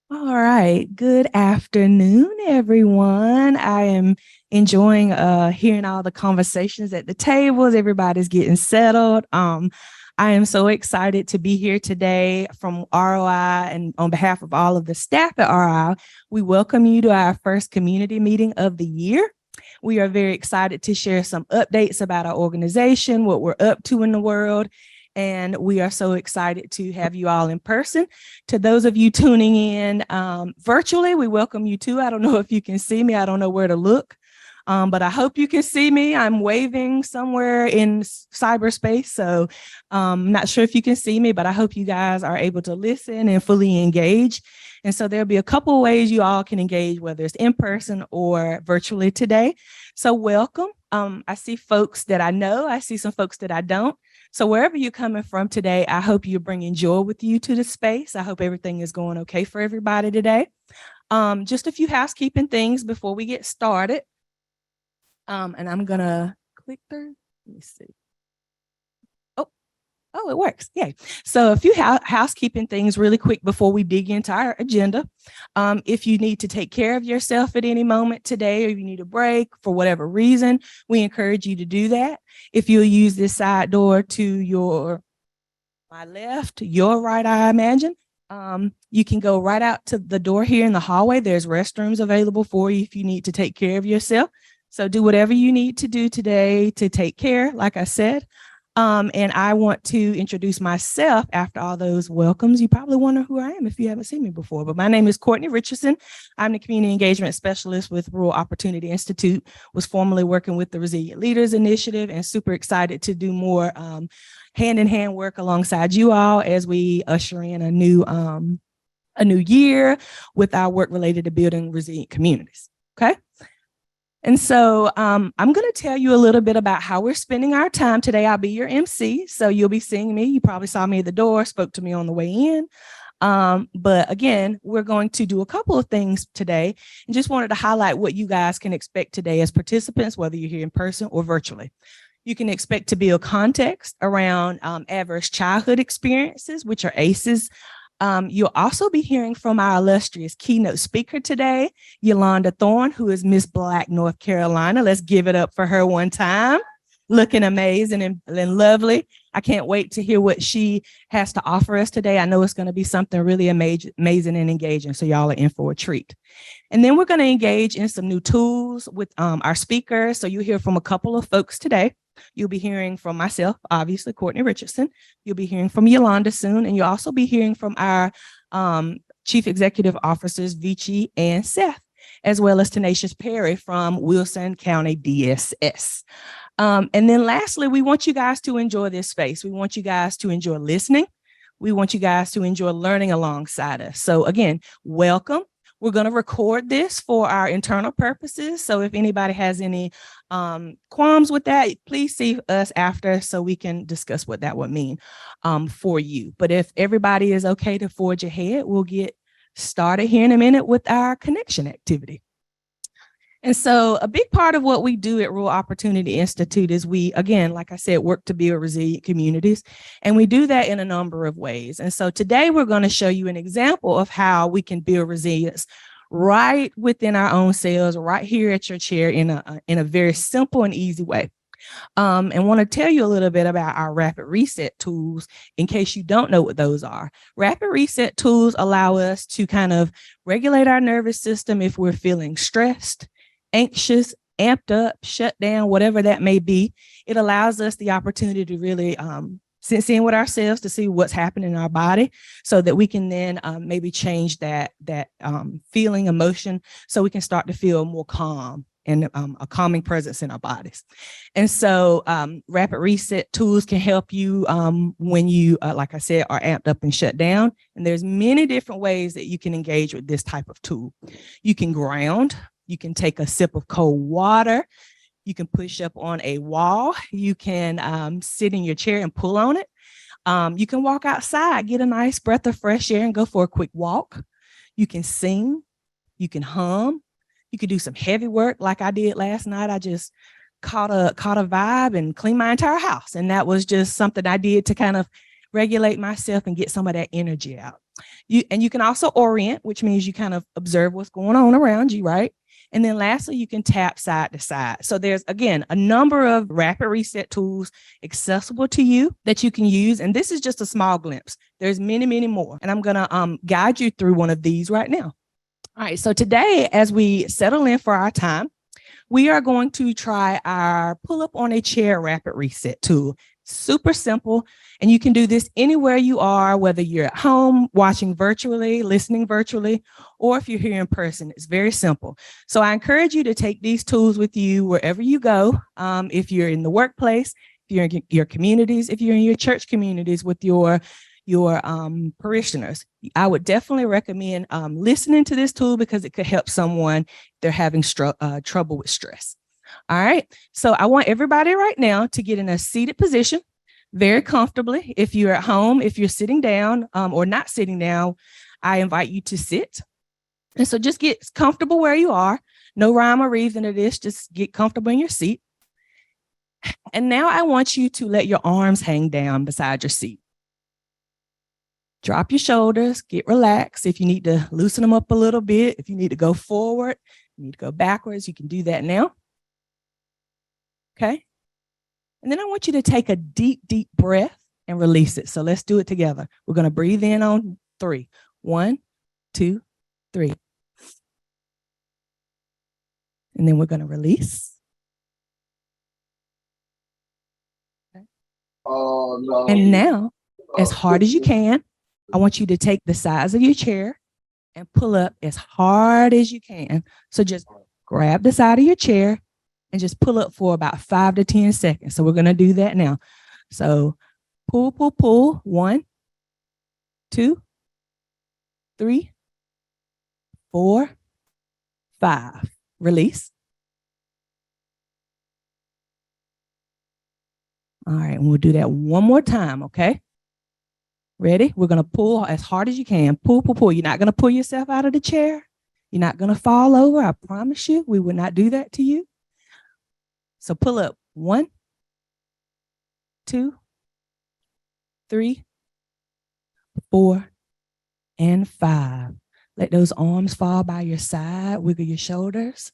All right. Good afternoon, everyone. I am enjoying hearing all the conversations at the tables. Everybody's getting settled. I am so excited to be here today from ROI, and on behalf of all of the staff at ROI, we welcome you to our first community meeting of the year. We are very excited to share some updates about our organization, what we're up to in the world, and we are so excited to have you all in person. To those of you tuning in virtually, we welcome you too. I don't know if you can see me. I don't know where to look, but I hope you can see me. I'm waving somewhere in cyberspace, so I'm not sure if you can see me, but I hope you guys are able to listen and fully engage. And so there'll be a couple of ways you all can engage, whether it's in person or virtually today. So welcome. I see folks that I know. I see some folks that I don't. So wherever you're coming from today, I hope you're bringing joy with you to the space. I hope everything is going okay for everybody today. Just a few housekeeping things before we get started. And I'm going to click through. Let me see. Oh, it works. Yay. So a few housekeeping things really quick before we dig into our agenda. If you need to take care of yourself at any moment today, or you need a break for whatever reason, we encourage you to do that. If you'll use this side door to my left, your right, I imagine, you can go right out to the door here in the hallway. There's restrooms available for you if you need to take care of yourself. So do whatever you need to do today to take care, like I said. And I want to introduce myself after all those welcomes. You probably wonder who I am if you haven't seen me before, but my name is Courtney Richardson. I'm the Community Engagement Specialist with Rural Opportunity Institute, was formerly working with the Resilient Leaders Initiative, and super excited to do more hand-in-hand work alongside you all as we usher in a new year with our work related to building resilient communities, okay? And so I'm going to tell you a little bit about how we're spending our time today. I'll be your MC, so you'll be seeing me. You probably saw me at the door, spoke to me on the way in. But again, we're going to do a couple of things today, and just wanted to highlight what you guys can expect today as participants, whether you're here in person or virtually. You can expect to build context around adverse childhood experiences, which are ACEs. You'll also be hearing from our illustrious keynote speaker today, Eulanda Thorne, who is Miss Black, North Carolina. Let's give it up for her one time. Looking amazing and lovely. I can't wait to hear what she has to offer us today. I know it's going to be something really amazing and engaging, so y'all are in for a treat. And then we're going to engage in some new tools with our speakers. So you'll hear from a couple of folks today. You'll be hearing from myself, obviously, Courtney Richardson. You'll be hearing from Eulanda soon, and you'll also be hearing from our Chief Executive Officers, Vici and Seth, as well as Tenacious Perry from Wilson County DSS. And then lastly, we want you guys to enjoy this space. We want you guys to enjoy listening. We want you guys to enjoy learning alongside us. So again, welcome. We're going to record this for our internal purposes. So if anybody has any qualms with that, please see us after so we can discuss what that would mean for you. But if everybody is okay to forge ahead, we'll get started here in a minute with our connection activity. And so a big part of what we do at Rural Opportunity Institute is we, again, like I said, work to build resilient communities. And we do that in a number of ways. And so today we're going to show you an example of how we can build resilience right within our own selves, right here at your chair in a very simple and easy way. And want to tell you a little bit about our rapid reset tools in case you don't know what those are. Rapid reset tools allow us to kind of regulate our nervous system if we're feeling stressed, anxious, amped up, shut down, whatever that may be. It allows us the opportunity to really sense in with ourselves to see what's happening in our body so that we can then maybe change that feeling, emotion, so we can start to feel more calm and a calming presence in our bodies. And so rapid reset tools can help you when you, like I said, are amped up and shut down. And there's many different ways that you can engage with this type of tool. You can ground. You can take a sip of cold water. You can push up on a wall. You can sit in your chair and pull on it. You can walk outside, get a nice breath of fresh air and go for a quick walk. You can sing. You can hum. You could do some heavy work like I did last night. I just caught a vibe and cleaned my entire house. And that was just something I did to kind of regulate myself and get some of that energy out. You can also orient, which means you kind of observe what's going on around you, right? And then lastly, you can tap side to side. So there's, again, a number of rapid reset tools accessible to you that you can use. And this is just a small glimpse. There's many, many more. And I'm going to guide you through one of these right now. All right. So today, as we settle in for our time, we are going to try our pull up on a chair rapid reset tool. Super simple. And you can do this anywhere you are, whether you're at home, watching virtually, listening virtually, or if you're here in person. It's very simple. So I encourage you to take these tools with you wherever you go. If you're in the workplace, if you're in your communities, if you're in your church communities with your parishioners, I would definitely recommend listening to this tool because it could help someone if they're having trouble with stress. All right. So I want everybody right now to get in a seated position very comfortably. If you're at home, if you're sitting down or not sitting down, I invite you to sit. And so just get comfortable where you are. No rhyme or reason to this. Just get comfortable in your seat. And now I want you to let your arms hang down beside your seat. Drop your shoulders, get relaxed. If you need to loosen them up a little bit, if you need to go forward, you need to go backwards, you can do that now. Okay. And then I want you to take a deep, deep breath and release it. So let's do it together. We're going to breathe in on 3. 1, 2, 3. And then we're going to release. Okay. Oh, no. And now, as hard as you can, I want you to take the sides of your chair and pull up as hard as you can. So just grab the side of your chair and just pull up for about 5 to 10 seconds. So we're going to do that now. So pull, pull, pull. 1, 2, 3, 4, 5. Release. All right. And we'll do that one more time. Okay. Ready? We're going to pull as hard as you can. Pull, pull, pull. You're not going to pull yourself out of the chair. You're not going to fall over. I promise you, we will not do that to you. So pull up. 1, 2, 3, 4, and 5. Let those arms fall by your side. Wiggle your shoulders.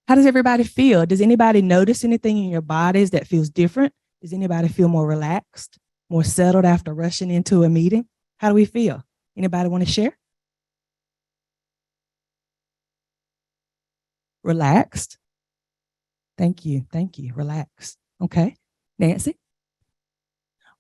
How does everybody feel? Does anybody notice anything in your bodies that feels different? Does anybody feel more relaxed, more settled after rushing into a meeting? How do we feel? Anybody want to share? Relaxed. Thank you. Thank you. Relaxed. Okay. Nancy?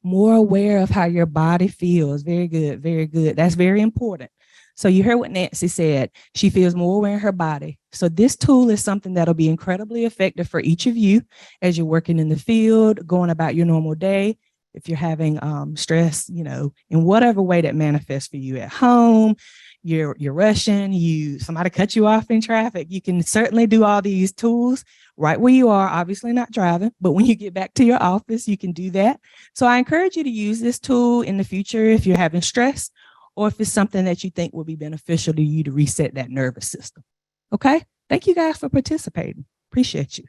More aware of how your body feels. Very good. Very good. That's very important. So you heard what Nancy said. She feels more aware in her body. So this tool is something that'll be incredibly effective for each of you as you're working in the field, going about your normal day. If you're having stress, in whatever way that manifests for you at home, you're rushing, somebody cut you off in traffic. You can certainly do all these tools right where you are, obviously not driving, but when you get back to your office, you can do that. So I encourage you to use this tool in the future if you're having stress, or if it's something that you think will be beneficial to you to reset that nervous system. Okay? Thank you guys for participating. Appreciate you.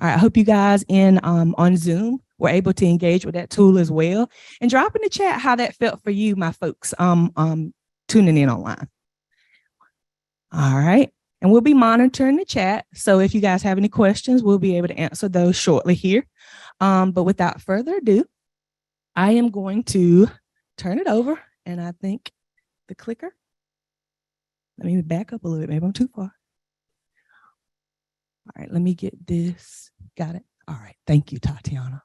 All right, I hope you guys on Zoom were able to engage with that tool as well. And drop in the chat how that felt for you, my folks, tuning in online. All right. And we'll be monitoring the chat. So if you guys have any questions, we'll be able to answer those shortly here. But without further ado, I am going to turn it over. And I think the clicker, let me back up a little bit. Maybe I'm too far. All right, let me get this. Got it. All right. Thank you, Tatiana.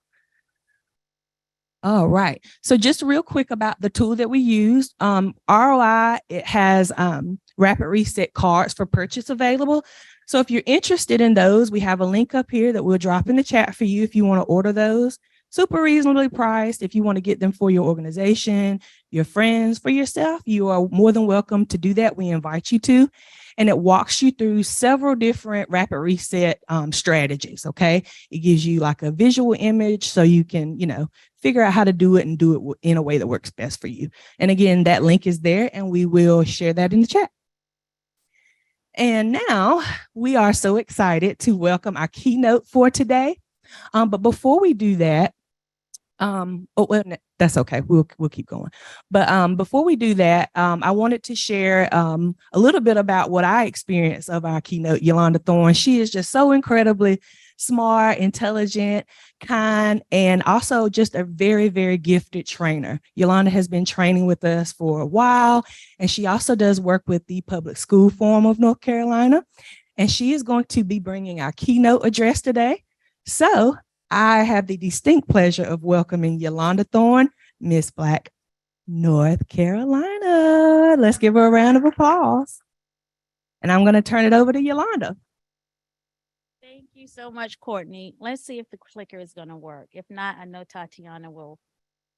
All right. So just real quick about the tool that we used. ROI, it has rapid reset cards for purchase available. So if you're interested in those, we have a link up here that we'll drop in the chat for you if you want to order those. Super reasonably priced. If you want to get them for your organization, your friends, for yourself, you are more than welcome to do that. We invite you to. And it walks you through several different rapid reset strategies, okay? It gives you like a visual image so you can, figure out how to do it and do it in a way that works best for you. And again, that link is there and we will share that in the chat. And now we are so excited to welcome our keynote for today. But before we do that, Well, that's okay. We'll keep going. But before we do that, I wanted to share a little bit about what I experienced of our keynote, Eulanda Thorne. She is just so incredibly smart, intelligent, kind, and also just a very, very gifted trainer. Eulanda has been training with us for a while, and she also does work with the Public School Forum of North Carolina. And she is going to be bringing our keynote address today. So I have the distinct pleasure of welcoming Eulanda Thorne, Miss Black, North Carolina. Let's give her a round of applause. And I'm going to turn it over to Eulanda. Thank you so much, Courtney. Let's see if the clicker is going to work. If not, I know Tatiana will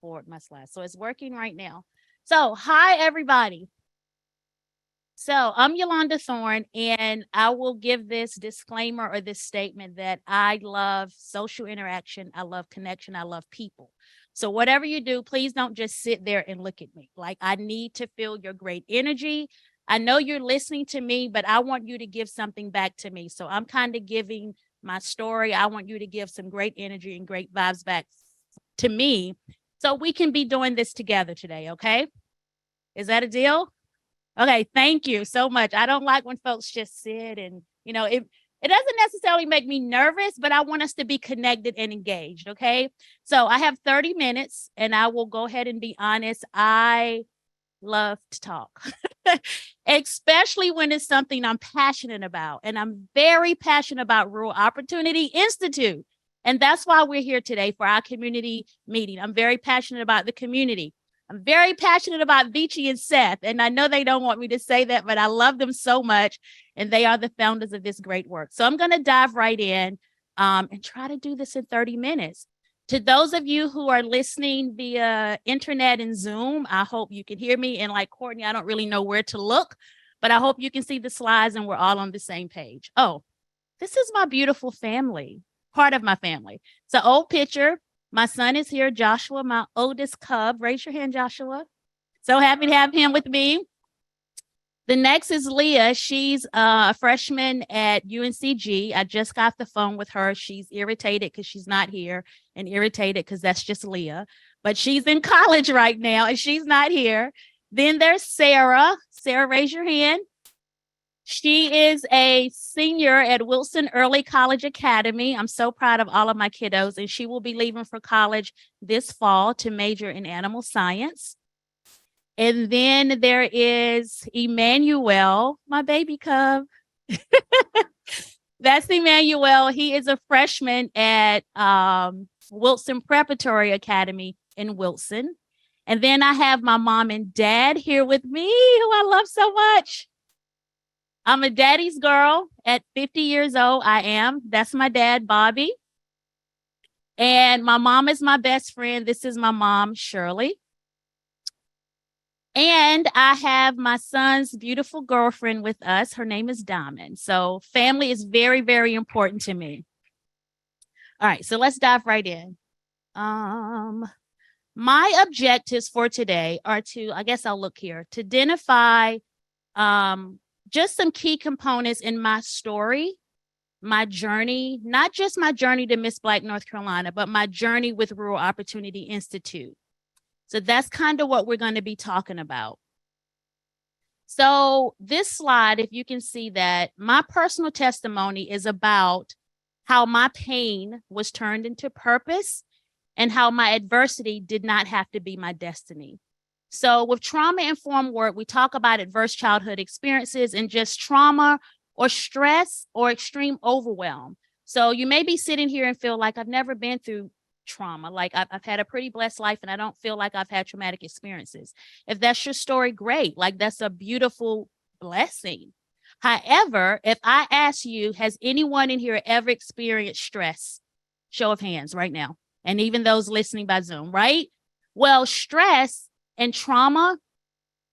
forward my slides. So it's working right now. So hi, everybody. So I'm Eulanda Thorne, and I will give this disclaimer or this statement that I love social interaction. I love connection. I love people. So whatever you do, please don't just sit there and look at me. Like, I need to feel your great energy. I know you're listening to me, but I want you to give something back to me. So I'm kind of giving my story. I want you to give some great energy and great vibes back to me so we can be doing this together today. Okay. Is that a deal? Okay, thank you so much. I don't like when folks just sit and, it doesn't necessarily make me nervous, but I want us to be connected and engaged, okay? So I have 30 minutes and I will go ahead and be honest. I love to talk, especially when it's something I'm passionate about. And I'm very passionate about Rural Opportunity Institute. And that's why we're here today for our community meeting. I'm very passionate about the community. I'm very passionate about Vici and Seth, and I know they don't want me to say that, but I love them so much, and they are the founders of this great work. So I'm going to dive right in and try to do this in 30 minutes. To those of you who are listening via internet and Zoom, I hope you can hear me. And like Courtney, I don't really know where to look, but I hope you can see the slides and we're all on the same page. Oh, this is my beautiful family, part of my family. It's an old picture. My son is here, Joshua, my oldest cub. Raise your hand, Joshua. So happy to have him with me. The next is Leah. She's a freshman at UNCG. I just got the phone with her. She's irritated because she's not here and irritated because that's just Leah. But she's in college right now and she's not here. Then there's Sarah. Sarah, raise your hand. She is a senior at Wilson Early College Academy. I'm so proud of all of my kiddos, and she will be leaving for college this fall to major in animal science. And then there is Emmanuel, my baby cub. That's Emmanuel. He is a freshman at Wilson Preparatory Academy in Wilson. And then I have my mom and dad here with me, who I love so much. I'm a daddy's girl at 50 years old. I am. That's my dad, Bobby. And my mom is my best friend. This is my mom, Shirley. And I have my son's beautiful girlfriend with us. Her name is Diamond. So family is very, very important to me. All right, so let's dive right in. My objectives for today are to, I guess I'll look here, to identify just some key components in my story, my journey, not just my journey to Miss Black North Carolina, but my journey with Rural Opportunity Institute. So that's kind of what we're going to be talking about. So this slide, if you can see that, my personal testimony is about how my pain was turned into purpose and how my adversity did not have to be my destiny. So with trauma-informed work, we talk about adverse childhood experiences and just trauma or stress or extreme overwhelm. So you may be sitting here and feel like I've never been through trauma. Like I've had a pretty blessed life and I don't feel like I've had traumatic experiences. If that's your story, great. Like that's a beautiful blessing. However, if I ask you, has anyone in here ever experienced stress? Show of hands right now. And even those listening by Zoom, right? Well, stress and trauma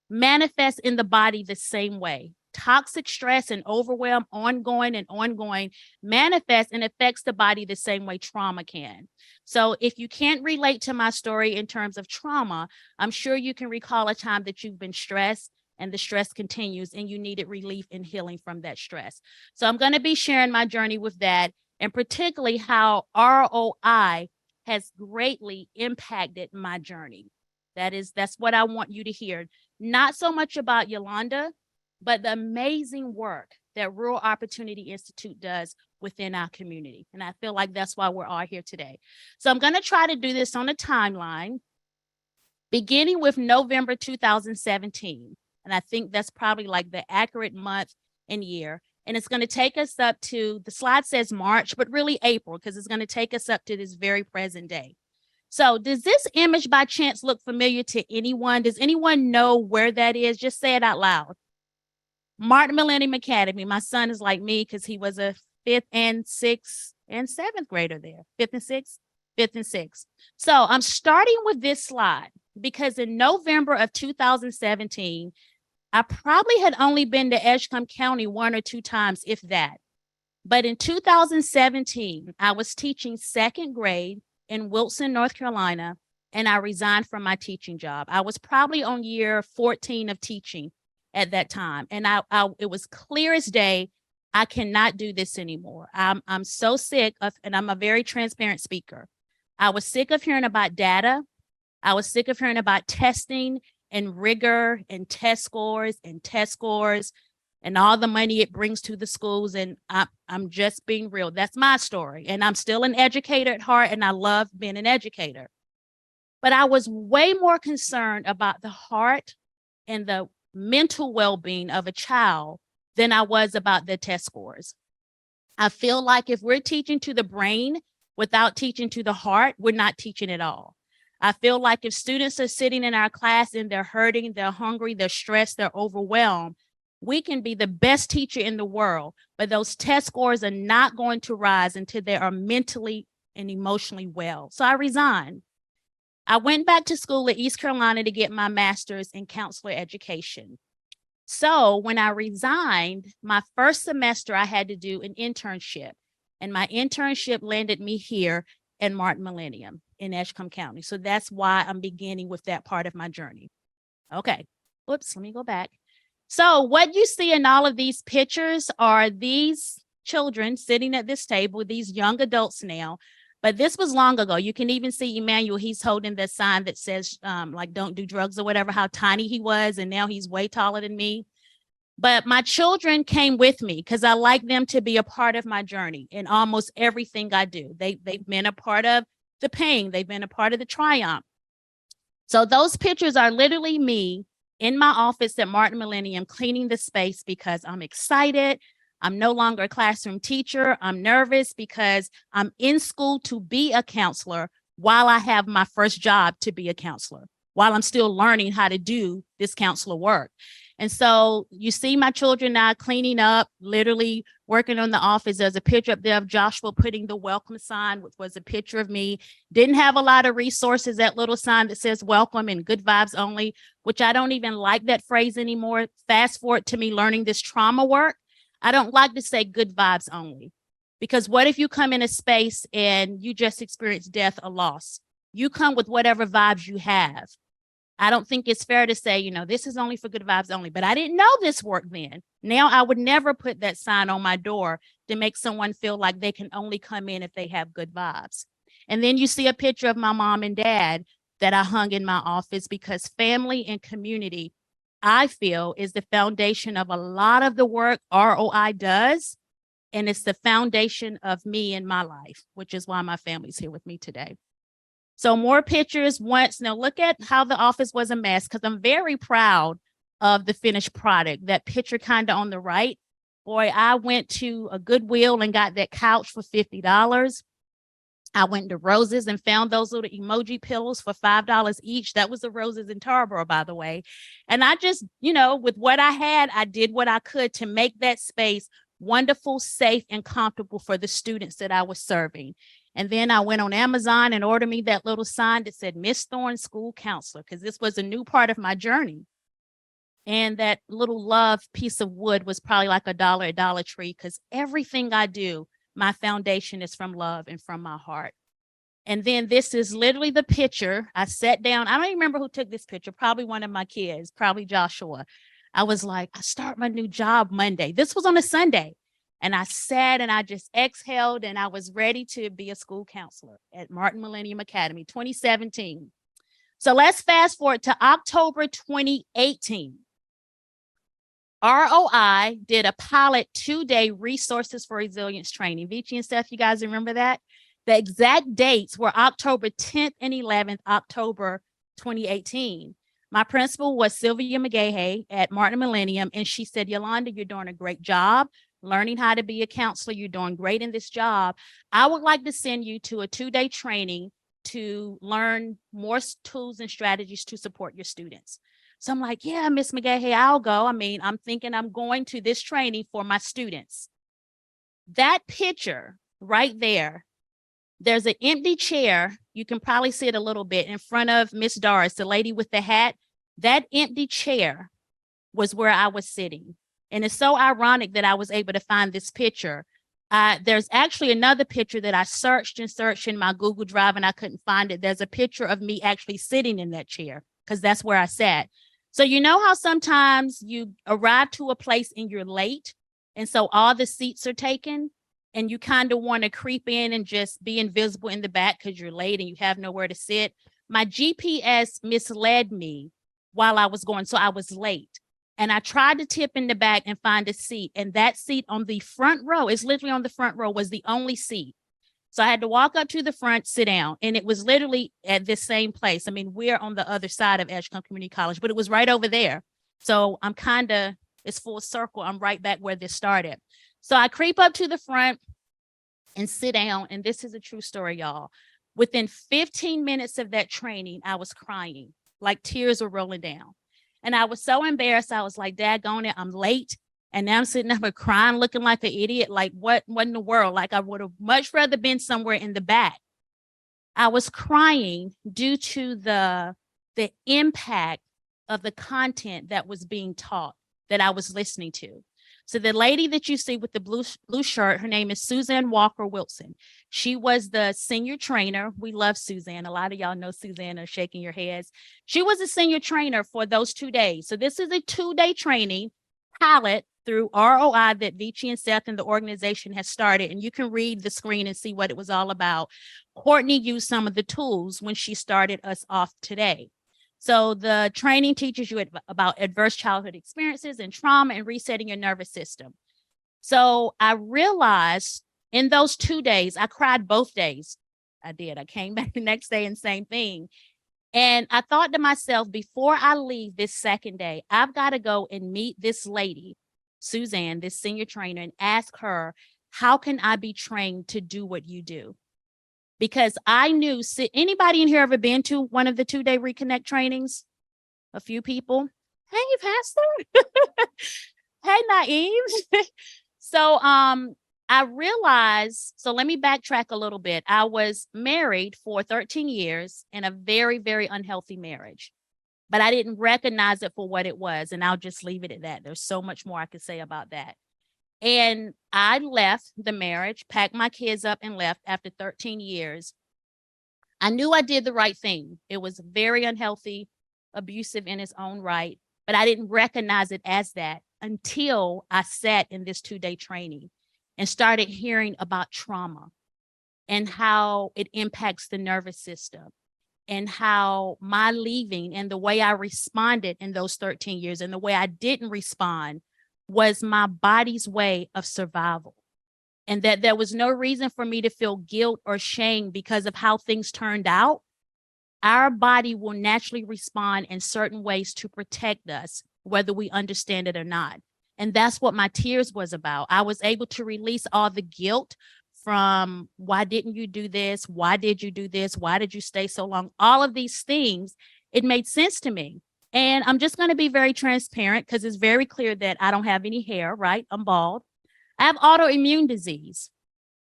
manifest in the body the same way. Toxic stress and overwhelm, ongoing, manifests and affects the body the same way trauma can. So if you can't relate to my story in terms of trauma, I'm sure you can recall a time that you've been stressed and the stress continues and you needed relief and healing from that stress. So I'm going to be sharing my journey with that, and particularly how ROI has greatly impacted my journey. That's what I want you to hear. Not so much about Eulanda, but the amazing work that Rural Opportunity Institute does within our community. And I feel like that's why we're all here today. So I'm going to try to do this on a timeline, beginning with November 2017. And I think that's probably like the accurate month and year. And it's going to take us up to, the slide says March, but really April, because it's going to take us up to this very present day. So does this image by chance look familiar to anyone? Does anyone know where that is? Just say it out loud. Martin Millennium Academy. My son is like me because he was a 5th and 6th and 7th grader there. 5th and 6th. So I'm starting with this slide because in November of 2017, I probably had only been to Edgecombe County 1 or 2 times, if that. But in 2017, I was teaching 2nd grade in Wilson, North Carolina, and I resigned from my teaching job. I was probably on year 14 of teaching at that time. And it was clear as day, I cannot do this anymore. I'm so sick of, and I'm a very transparent speaker. I was sick of hearing about data. I was sick of hearing about testing and rigor and test scores and all the money it brings to the schools. And I'm just being real. That's my story. And I'm still an educator at heart, and I love being an educator. But I was way more concerned about the heart and the mental well-being of a child than I was about the test scores. I feel like if we're teaching to the brain without teaching to the heart, we're not teaching at all. I feel like if students are sitting in our class and they're hurting, they're hungry, they're stressed, they're overwhelmed, we can be the best teacher in the world, but those test scores are not going to rise until they are mentally and emotionally well. So I resigned. I went back to school at East Carolina to get my master's in counselor education. So when I resigned, my first semester, I had to do an internship, and my internship landed me here in Martin Millennium in Edgecombe County. So that's why I'm beginning with that part of my journey. Okay, whoops, let me go back. So what you see in all of these pictures are these children sitting at this table, these young adults now, but this was long ago. You can even see Emmanuel, he's holding the sign that says like, don't do drugs or whatever, how tiny he was. And now he's way taller than me. But my children came with me because I like them to be a part of my journey in almost everything I do. They've been a part of the pain. They've been a part of the triumph. So those pictures are literally me in my office at Martin Millennium, cleaning the space because I'm excited. I'm no longer a classroom teacher. I'm nervous because I'm in school to be a counselor while I have my first job to be a counselor, while I'm still learning how to do this counselor work. And so you see my children now cleaning up, literally working on the office. There's a picture up there of Joshua putting the welcome sign, which was a picture of me. Didn't have a lot of resources, that little sign that says welcome and good vibes only, which I don't even like that phrase anymore. Fast forward to me learning this trauma work. I don't like to say good vibes only, because what if you come in a space and you just experience death or loss? You come with whatever vibes you have. I don't think it's fair to say, this is only for good vibes only, but I didn't know this worked then. Now I would never put that sign on my door to make someone feel like they can only come in if they have good vibes. And then you see a picture of my mom and dad that I hung in my office, because family and community, I feel, is the foundation of a lot of the work ROI does. And it's the foundation of me in my life, which is why my family's here with me today. So more pictures once. Now look at how the office was a mess, because I'm very proud of the finished product. That picture kind of on the right. Boy, I went to a Goodwill and got that couch for $50. I went to Roses and found those little emoji pillows for $5 each. That was the Roses in Tarboro, by the way. And I just, with what I had, I did what I could to make that space wonderful, safe, and comfortable for the students that I was serving. And then I went on Amazon and ordered me that little sign that said Miss Thorne School Counselor, because this was a new part of my journey. And that little love piece of wood was probably like $1 at Dollar Tree, because everything I do, my foundation is from love and from my heart. And then this is literally the picture. I sat down. I don't even remember who took this picture, probably one of my kids, probably Joshua. I was like, I start my new job Monday. This was on a Sunday. And I sat and I just exhaled and I was ready to be a school counselor at Martin Millennium Academy, 2017. So let's fast forward to October 2018. ROI did a pilot 2-day resources for resilience training. Vici and Steph, you guys remember that? The exact dates were October 10th and 11th, October 2018. My principal was Sylvia McGahey at Martin Millennium, and she said, Eulanda, you're doing a great job learning how to be a counselor. You're doing great in this job. I would like to send you to a 2-day training to learn more tools and strategies to support your students. So I'm like, yeah, Miss McGahey, I'll go. I mean, I'm thinking I'm going to this training for my students. That picture right there, there's an empty chair. You can probably see it a little bit in front of Miss Doris, the lady with the hat. That empty chair was where I was sitting. And it's so ironic that I was able to find this picture. There's actually another picture that I searched in my Google Drive and I couldn't find it. There's a picture of me actually sitting in that chair because that's where I sat. So you know how sometimes you arrive to a place and you're late, and so all the seats are taken, and you kind of want to creep in and just be invisible in the back because you're late and you have nowhere to sit. My GPS misled me while I was going, so I was late. And I tried to tip in the back and find a seat, and that seat on the front row, it's literally on the front row, was the only seat. So I had to walk up to the front, sit down, and it was literally at this same place. I mean, we're on the other side of Edgecombe Community College, but it was right over there. So I'm it's full circle. I'm right back where this started. So I creep up to the front and sit down, and this is a true story, y'all. Within 15 minutes of that training, I was crying, like tears were rolling down. And I was so embarrassed. I was like, daggone it, I'm late. And now I'm sitting up crying, looking like an idiot. Like, what in the world? Like, I would have much rather been somewhere in the back. I was crying due to the impact of the content that was being taught, that I was listening to. So the lady that you see with the blue shirt, her name is Suzanne Walker Wilson. She was the senior trainer. We love Suzanne. A lot of y'all know Suzanne are shaking your heads. She was a senior trainer for those 2 days. So this is a 2-day training pilot through ROI that Vici and Seth and the organization has started. And you can read the screen and see what it was all about. Courtney used some of the tools when she started us off today. So the training teaches you about adverse childhood experiences and trauma and resetting your nervous system. So I realized in those 2 days, I cried both days. I did. I came back the next day and same thing. And I thought to myself, before I leave this second day, I've got to go and meet this lady, Suzanne, this senior trainer, and ask her, how can I be trained to do what you do? Because I knew, anybody in here ever been to one of the 2-day Reconnect trainings? A few people. Hey, Pastor. Hey, Naive. So I realized, so let me backtrack a little bit. I was married for 13 years in a very, very unhealthy marriage, but I didn't recognize it for what it was. And I'll just leave it at that. There's so much more I could say about that. And I left the marriage, packed my kids up and left after 13 years. I knew I did the right thing. It was very unhealthy, abusive in its own right, but I didn't recognize it as that until I sat in this 2-day training and started hearing about trauma and how it impacts the nervous system and how my leaving and the way I responded in those 13 years and the way I didn't respond was my body's way of survival, and that there was no reason for me to feel guilt or shame because of how things turned out. Our body will naturally respond in certain ways to protect us, whether we understand it or not. And that's what my tears was about. I was able to release all the guilt from, why didn't you do this? Why did you do this? Why did you stay so long? All of these things, it made sense to me. And I'm just going to be very transparent because it's very clear that I don't have any hair, right? I'm bald. I have autoimmune disease.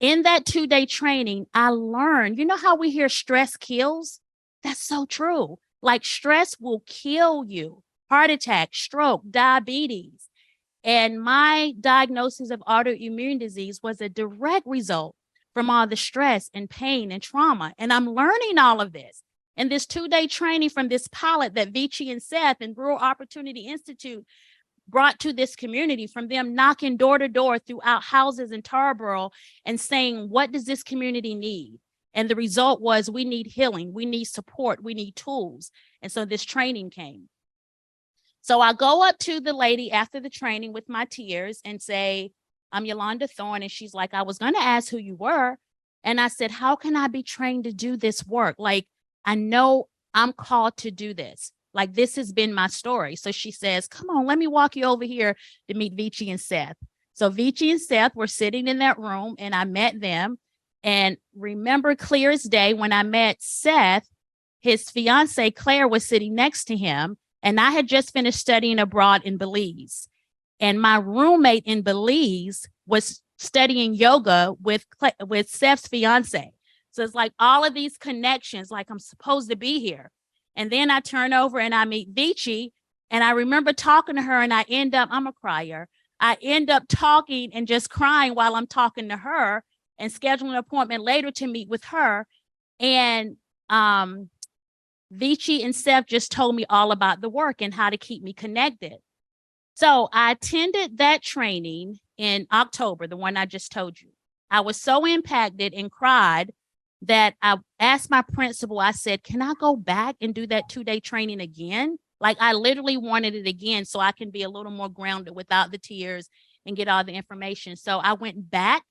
In that 2-day training, I learned, you know how we hear stress kills? That's so true. Like, stress will kill you. Heart attack, stroke, diabetes. And my diagnosis of autoimmune disease was a direct result from all the stress and pain and trauma. And I'm learning all of this. And this 2-day training from this pilot that Vici and Seth and Rural Opportunity Institute brought to this community from them knocking door to door throughout houses in Tarboro and saying, what does this community need? And the result was, we need healing, we need support, we need tools. And so this training came. So I go up to the lady after the training with my tears and say, I'm Eulanda Thorne. And she's like, I was going to ask who you were. And I said, how can I be trained to do this work? Like, I know I'm called to do this. Like, this has been my story. So she says, come on, let me walk you over here to meet Vici and Seth. So Vici and Seth were sitting in that room and I met them. And remember clear as day, when I met Seth, his fiance Claire was sitting next to him. And I had just finished studying abroad in Belize. And my roommate in Belize was studying yoga with Seth's fiance. So it's like all of these connections, like I'm supposed to be here. And then I turn over and I meet Vici, and I remember talking to her, and I'm a crier. I end up talking and just crying while I'm talking to her and scheduling an appointment later to meet with her. And Vici and Seth just told me all about the work and how to keep me connected. So I attended that training in October, the one I just told you. I was so impacted and cried that I asked my principal, I said, can I go back and do that 2-day training again? Like, I literally wanted it again so I can be a little more grounded without the tears and get all the information. So I went back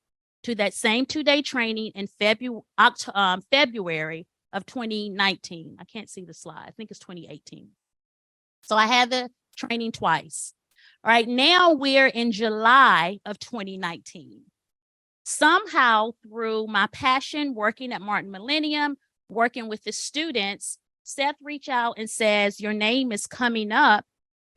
to that same 2-day training in February of 2019. I can't see the slide. I think it's 2018. So I had the training twice. All right, now we're in July of 2019. Somehow, through my passion working at Martin Millennium, working with the students, Seth reached out and says, your name is coming up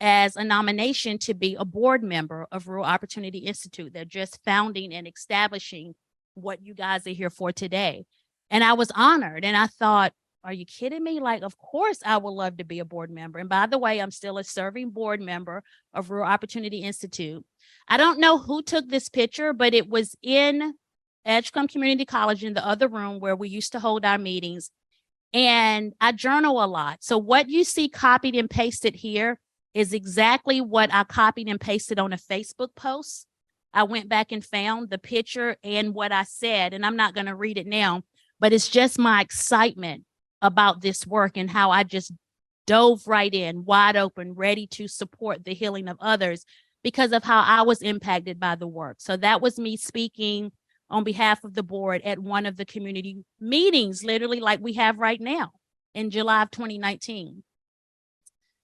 as a nomination to be a board member of Rural Opportunity Institute. They're just founding and establishing what you guys are here for today. And I was honored. And I thought, are you kidding me? Like, of course I would love to be a board member. And by the way, I'm still a serving board member of Rural Opportunity Institute. I don't know who took this picture, but it was in Edgecombe Community College in the other room where we used to hold our meetings. And I journal a lot. So what you see copied and pasted here is exactly what I copied and pasted on a Facebook post. I went back and found the picture and what I said, and I'm not going to read it now, but it's just my excitement about this work and how I just dove right in, wide open, ready to support the healing of others because of how I was impacted by the work. So that was me speaking on behalf of the board at one of the community meetings, literally like we have right now in July of 2019.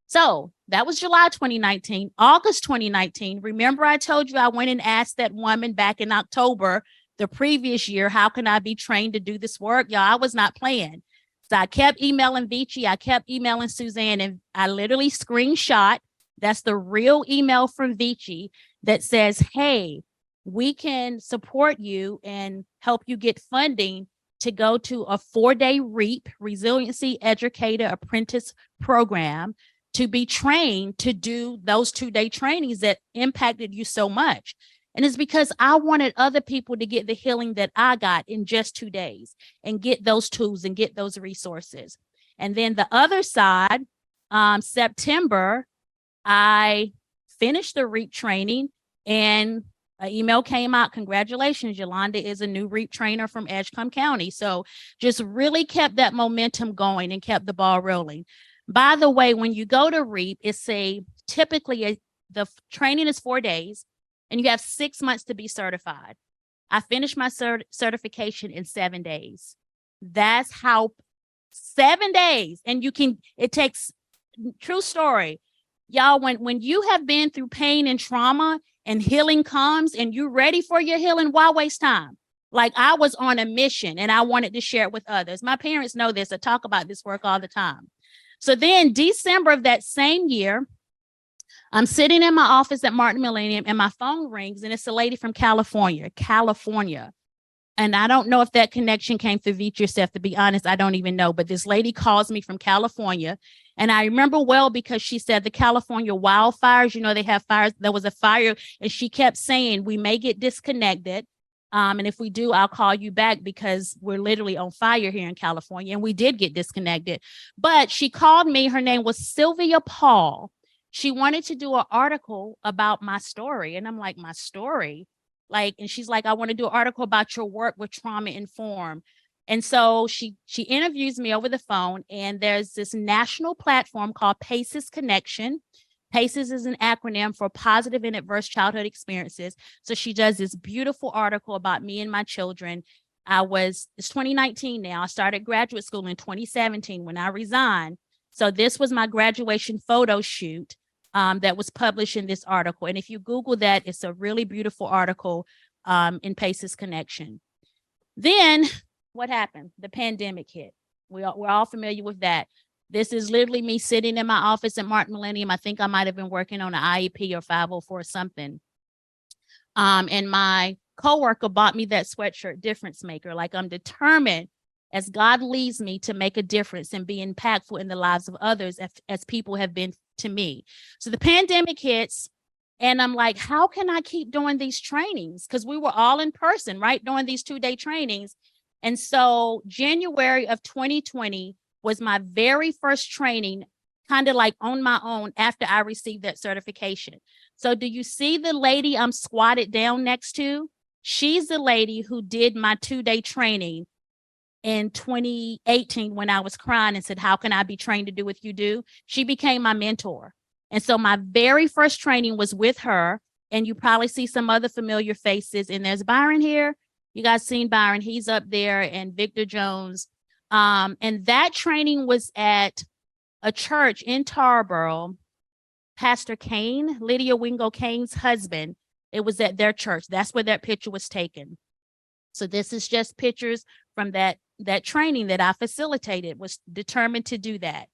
So that was July 2019. August 2019, remember I told you I went and asked that woman back in October the previous year, how can I be trained to do this work? Y'all, I was not playing. So I kept emailing Vici, I kept emailing Suzanne, and I literally screenshot, that's the real email from Vici that says, hey, we can support you and help you get funding to go to a 4-day REAP, Resiliency Educator Apprentice Program, to be trained to do those 2-day trainings that impacted you so much. And it's because I wanted other people to get the healing that I got in just 2 days and get those tools and get those resources. And then the other side, September, I finished the REAP training and an email came out. Congratulations, Eulanda is a new REAP trainer from Edgecombe County. So just really kept that momentum going and kept the ball rolling. By the way, when you go to REAP, it's typically the training is 4 days. And you have 6 months to be certified. I finished my certification in 7 days. That's how 7 days. And it takes, true story. Y'all, when you have been through pain and trauma and healing comes and you're ready for your healing, why waste time? Like, I was on a mission and I wanted to share it with others. My parents know this. I talk about this work all the time. So then December of that same year, I'm sitting in my office at Martin Millennium and my phone rings and it's a lady from California. And I don't know if that connection came through Vici yourself, to be honest, I don't even know. But this lady calls me from California. And I remember well because she said the California wildfires, they have fires. There was a fire and she kept saying, we may get disconnected. And if we do, I'll call you back because we're literally on fire here in California. And we did get disconnected. But she called me. Her name was Sylvia Paul. she wanted to do an article about my story. And I'm like, my story? Like, and she's like, I want to do an article about your work with Trauma Informed. And so she interviews me over the phone, and there's this national platform called PACES Connection. PACES is an acronym for Positive and Adverse Childhood Experiences. So she does this beautiful article about me and my children. It's 2019 now. I started graduate school in 2017 when I resigned. So this was my graduation photo shoot that was published in this article. And if you Google that, it's a really beautiful article in PACES Connection. Then what happened? The pandemic hit. We're all familiar with that. This is literally me sitting in my office at Martin Millennium. I think I might have been working on an IEP or 504 or something. And my coworker bought me that sweatshirt, Difference Maker. Like, I'm determined as God leads me to make a difference and be impactful in the lives of others as people have been to me. So the pandemic hits, and I'm like, how can I keep doing these trainings? Because we were all in person, right? Doing these 2-day trainings. And so January of 2020 was my very first training, kind of like on my own after I received that certification. So do you see the lady I'm squatted down next to? She's the lady who did my 2-day training in 2018 when I was crying and said, how can I be trained to do what you do? She became my mentor. And so my very first training was with her. And you probably see some other familiar faces. And there's Byron here. You guys seen Byron, he's up there, and Victor Jones. And that training was at a church in Tarboro. Pastor Kane, Lydia Wingo Kane's husband, it was at their church. That's where that picture was taken. So this is just pictures from that training that I facilitated, was determined to do that.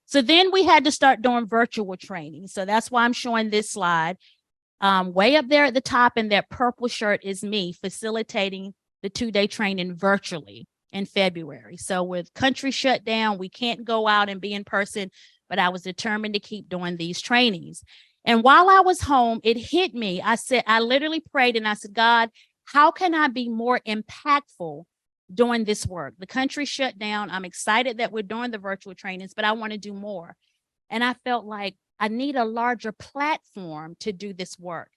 So then we had to start doing virtual training. So that's why I'm showing this slide. Way up there at the top in that purple shirt is me facilitating the 2-day training virtually in February. So with country shut down, we can't go out and be in person, but I was determined to keep doing these trainings. And while I was home, it hit me. I literally prayed and I said, God, how can I be more impactful doing this work? The country shut down. I'm excited that we're doing the virtual trainings, but I want to do more. And I felt like I need a larger platform to do this work.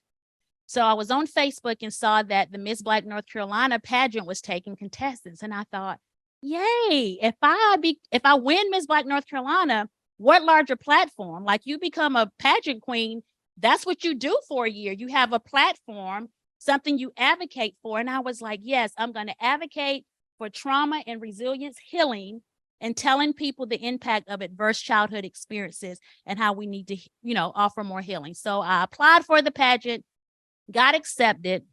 So I was on Facebook and saw that the Miss Black North Carolina pageant was taking contestants. And I thought, yay, if I win Miss Black North Carolina, what larger platform? Like, you become a pageant queen, that's what you do for a year. You have a platform, something you advocate for. And I was like, yes, I'm going to advocate for trauma and resilience healing and telling people the impact of adverse childhood experiences and how we need to, offer more healing. So I applied for the pageant, got accepted,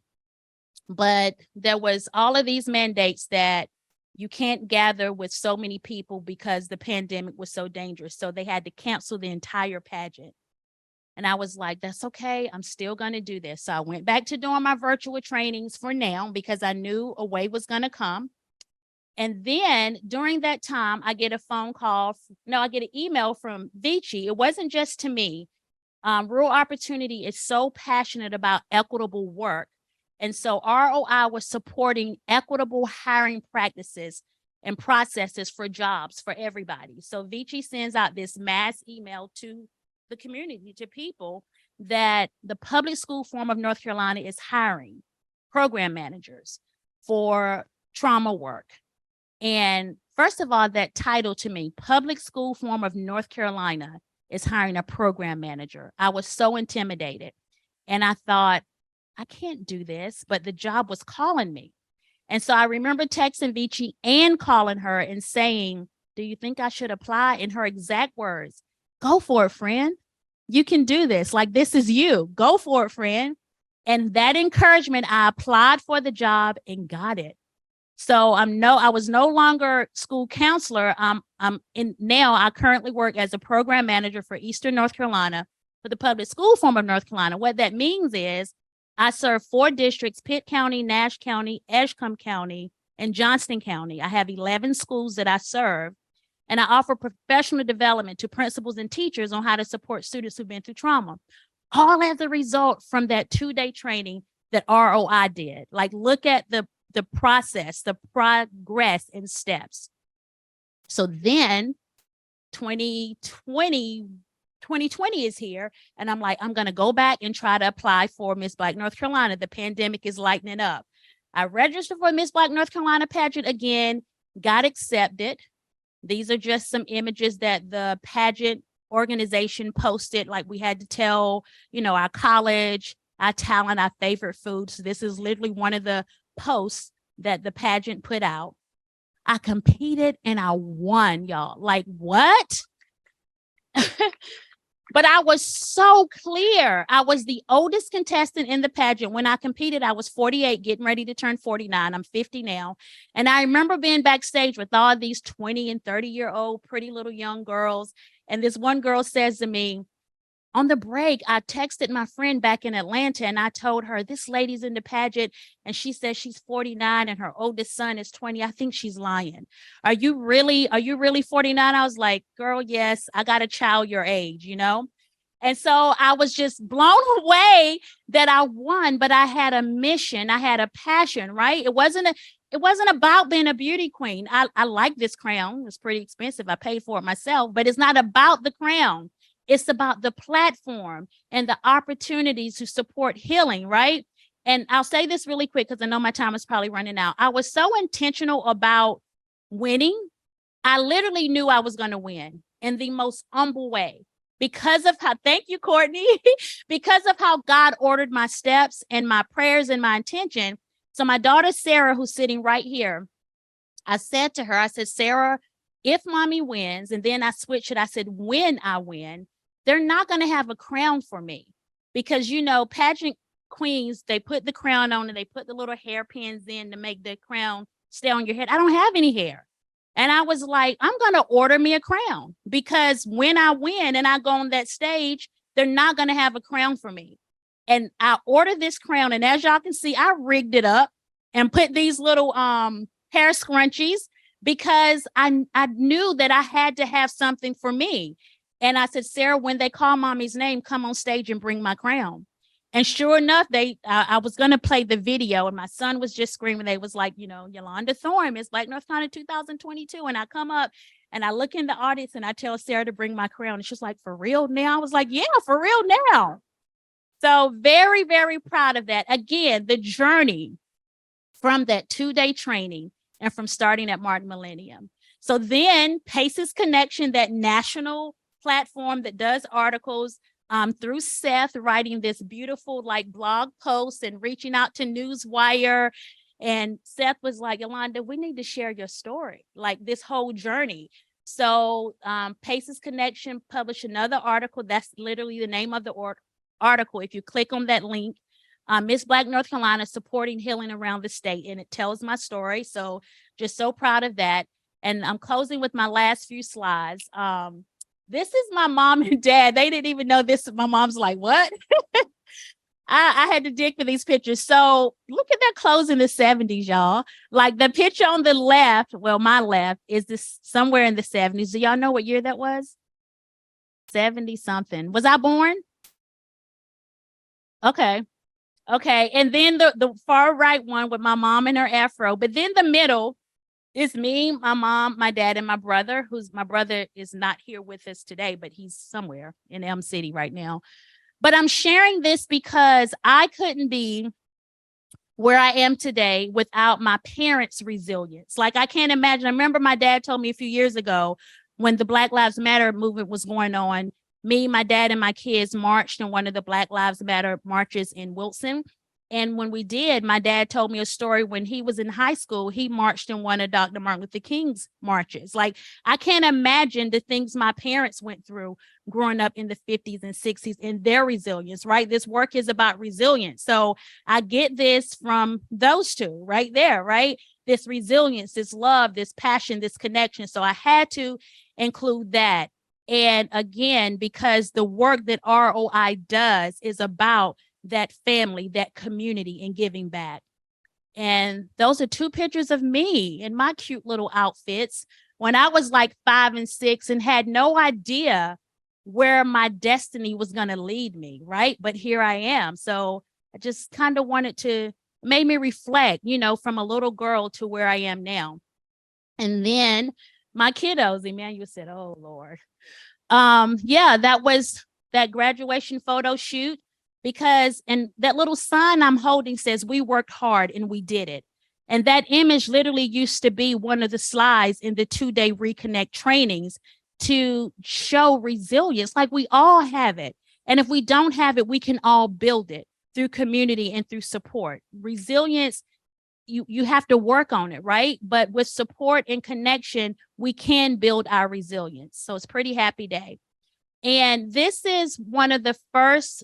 but there was all of these mandates that you can't gather with so many people because the pandemic was so dangerous. So they had to cancel the entire pageant. And I was like, that's okay. I'm still going to do this. So I went back to doing my virtual trainings for now because I knew a way was going to come. And then during that time, I get I get an email from Vici. It wasn't just to me. Rural Opportunity is so passionate about equitable work. And so ROI was supporting equitable hiring practices and processes for jobs for everybody. So Vici sends out this mass email to the community, to people, that the public school form of North Carolina is hiring program managers for trauma work. And first of all, that title to me, Public School Form of North Carolina is hiring a program manager. I was so intimidated. And I thought, I can't do this, but the job was calling me. And so I remember texting Vici and calling her and saying, do you think I should apply? In her exact words, go for it, friend. You can do this. Like, this is you. Go for it, friend. And that encouragement, I applied for the job and got it. So I was no longer school counselor. Now I currently work as a program manager for Eastern North Carolina for the public school form of North Carolina. What that means is I serve 4 districts: Pitt County, Nash County, Edgecombe County, and Johnston County. I have 11 schools that I serve, and I offer professional development to principals and teachers on how to support students who've been through trauma, all as a result from that 2-day training that ROI did. Like, look at the process, the progress and steps. So then 2020 2020 is here. And I'm like, I'm going to go back and try to apply for Miss Black North Carolina. The pandemic is lightening up. I registered for Miss Black North Carolina pageant again, got accepted. These are just some images that the pageant organization posted. Like we had to tell, our college, our talent, our favorite foods. So this is literally one of the posts that the pageant put out. I competed and I won, y'all. Like what? But I was so clear. I was the oldest contestant in the pageant. When I competed, I was 48, getting ready to turn 49. I'm 50 now. And I remember being backstage with all these 20 and 30-year-old pretty little young girls. And this one girl says to me, on the break, I texted my friend back in Atlanta and I told her, this lady's in the pageant and she says she's 49 and her oldest son is 20. I think she's lying. Are you really 49? I was like, girl, yes, I got a child your age, And so I was just blown away that I won, but I had a mission. I had a passion, right? It wasn't about being a beauty queen. I like this crown. It's pretty expensive. I paid for it myself, but it's not about the crown. It's about the platform and the opportunities to support healing, right? And I'll say this really quick because I know my time is probably running out. I was so intentional about winning. I literally knew I was going to win in the most humble way because of how, thank you, Courtney, because of how God ordered my steps and my prayers and my intention. So my daughter, Sarah, who's sitting right here, I said to her, I said, Sarah, if mommy wins, and then I switched it, I said, when I win, they're not going to have a crown for me because, pageant queens, they put the crown on and they put the little hairpins in to make the crown stay on your head. I don't have any hair. And I was like, I'm going to order me a crown because when I win and I go on that stage, they're not going to have a crown for me. And I ordered this crown. And as y'all can see, I rigged it up and put these little hair scrunchies because I knew that I had to have something for me. And I said, Sarah, when they call mommy's name, come on stage and bring my crown. And sure enough, I was going to play the video and my son was just screaming. They was like, Eulanda Thorne, Miss Black North Carolina 2022. And I come up and I look in the audience and I tell Sarah to bring my crown. And she's like, for real now? I was like, yeah, for real now. So very, very proud of that. Again, the journey from that 2-day training and from starting at Martin Millennium. So then Paces Connection, that national platform that does articles through Seth, writing this beautiful blog post and reaching out to Newswire. And Seth was like, Eulanda, we need to share your story, this whole journey. So Paces Connection published another article. That's literally the name of the article. If you click on that link, Miss Black North Carolina supporting healing around the state, and it tells my story. So just so proud of that. And I'm closing with my last few slides. This is my mom and dad. They didn't even know this. My mom's like, what? I had to dig for these pictures. So look at that clothes in the 70s, y'all. The picture on the left, well, my left is this somewhere in the 70s. Do y'all know what year that was? 70 something. Was I born? Okay. And then the far right one with my mom and her afro. But then the middle is me, my mom, my dad, and my brother, my brother is not here with us today, but he's somewhere in Elm City right now. But I'm sharing this because I couldn't be where I am today without my parents' resilience. I can't imagine. I remember my dad told me a few years ago when the Black Lives Matter movement was going on, me, my dad, and my kids marched in one of the Black Lives Matter marches in Wilson. And when we did, my dad told me a story when he was in high school, he marched in one of Dr. Martin Luther King's marches. I can't imagine the things my parents went through growing up in the 50s and 60s and their resilience, right? This work is about resilience. So I get this from those two right there, right? This resilience, this love, this passion, this connection. So I had to include that. And again, because the work that ROI does is about that family, that community, and giving back. And those are two pictures of me in my cute little outfits when I was 5 and 6 and had no idea where my destiny was going to lead me, right? But here I am. So I just kind of wanted to make me reflect, from a little girl to where I am now. And then my kiddos, Emmanuel said, oh, Lord. yeah, that was that graduation photo shoot and that little sign I'm holding says we worked hard and we did it. And that image literally used to be one of the slides in the 2-day reconnect trainings to show resilience. Like, we all have it. And if we don't have it, we can all build it through community and through support. Resilience, you have to work on it, right? But with support and connection, we can build our resilience. So it's pretty happy day. And this is one of the first,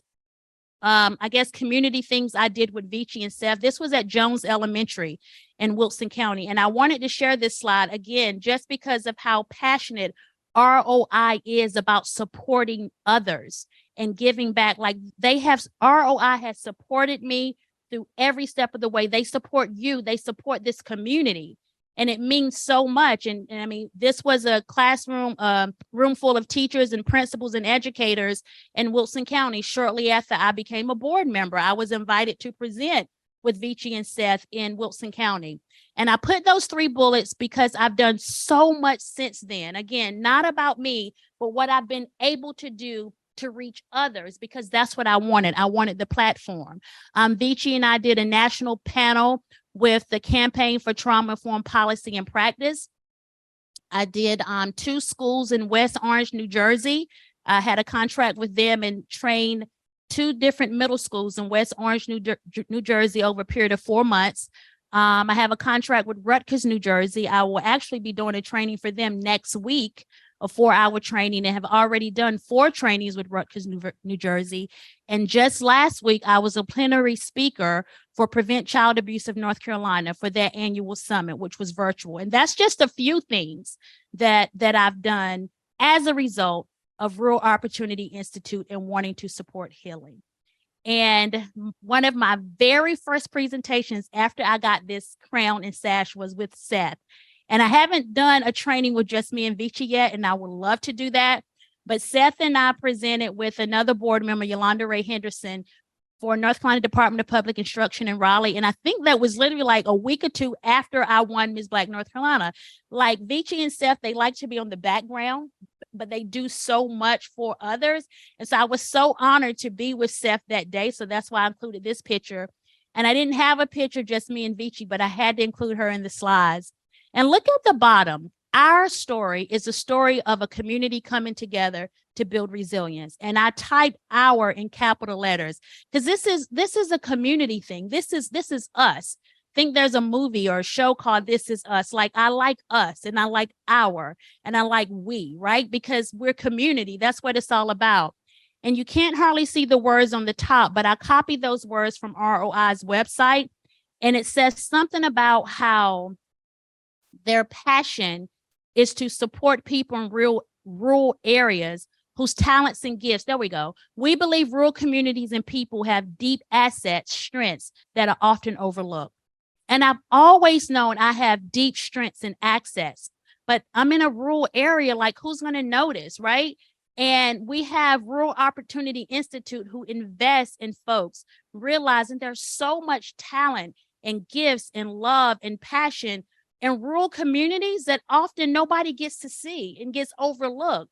I guess, community things I did with Vici and Seth. This was at Jones Elementary in Wilson County. And I wanted to share this slide again, just because of how passionate ROI is about supporting others and giving back. Like, ROI has supported me through every step of the way. They support you. They support this community. And it means so much. And I mean, this was a classroom, room full of teachers and principals and educators in Wilson County. Shortly after I became a board member, I was invited to present with Vici and Seth in Wilson County. And I put those 3 bullets because I've done so much since then. Again, not about me, but what I've been able to do to reach others, because that's what I wanted. I wanted the platform. Vici and I did a national panel with the Campaign for Trauma-Informed Policy and Practice. I did 2 schools in West Orange, New Jersey. I had a contract with them and trained 2 different middle schools in West Orange, New Jersey over a period of 4 months. I have a contract with Rutgers, New Jersey. I will actually be doing a training for them next week, a 4-hour training, and have already done 4 trainings with Rutgers, New Jersey. And just last week, I was a plenary speaker for Prevent Child Abuse of North Carolina for their annual summit, which was virtual. And that's just a few things that I've done as a result of Rural Opportunity Institute and wanting to support healing. And one of my very first presentations after I got this crown and sash was with Seth. And I haven't done a training with just me and Vici yet, and I would love to do that. But Seth and I presented with another board member, Eulanda Henderson, for North Carolina Department of Public Instruction in Raleigh. And I think that was literally like a week or 2 after I won Ms. Black North Carolina. Like, Vici and Seth, they like to be on the background, but they do so much for others. And so I was so honored to be with Seth that day. So that's why I included this picture. And I didn't have a picture, just me and Vici, but I had to include her in the slides. And look at the bottom. Our story is a story of a community coming together to build resilience. And I type "our" in capital letters because this is a community thing. This is us. Think there's a movie or a show called This Is Us. Like, I like us, and I like our, and I like we, right? Because we're community. That's what it's all about. And you can't hardly see the words on the top, but I copied those words from ROI's website. And it says something about how their passion is to support people in rural areas whose talents and gifts, there we go. We believe rural communities and people have deep assets, strengths that are often overlooked. And I've always known I have deep strengths and access, but I'm in a rural area, like, who's going to notice, right? And we have Rural Opportunity Institute who invests in folks, realizing there's so much talent and gifts and love and passion in rural communities that often nobody gets to see and gets overlooked.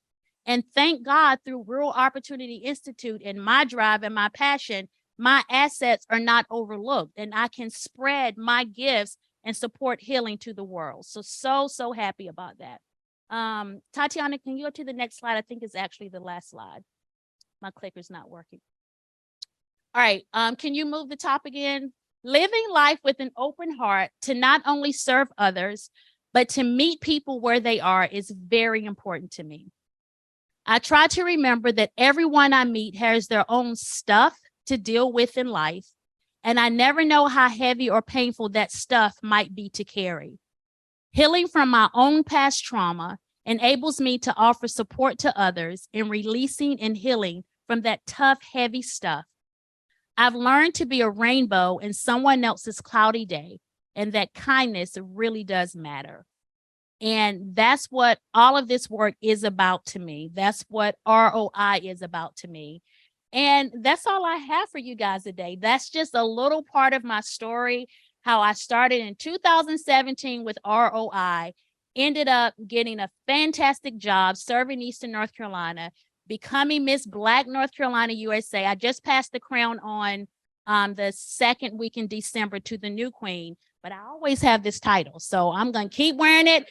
And thank God, through Rural Opportunity Institute and my drive and my passion, my assets are not overlooked, and I can spread my gifts and support healing to the world. So happy about that. Tatiana, can you go to the next slide? I think it's actually the last slide. My clicker's not working. All right. Can you move the top again? Living life with an open heart to not only serve others, but to meet people where they are is very important to me. I try to remember that everyone I meet has their own stuff to deal with in life, and I never know how heavy or painful that stuff might be to carry. Healing from my own past trauma enables me to offer support to others in releasing and healing from that tough, heavy stuff. I've learned to be a rainbow in someone else's cloudy day, and that kindness really does matter. And that's what all of this work is about to me. That's what ROI is about to me. And that's all I have for you guys today. That's just a little part of my story, how I started in 2017 with ROI ended up getting a fantastic job serving Eastern North Carolina, becoming Miss Black North Carolina USA. I just passed the crown on the second week in December to the new queen, but I always have this title, so I'm going to keep wearing it.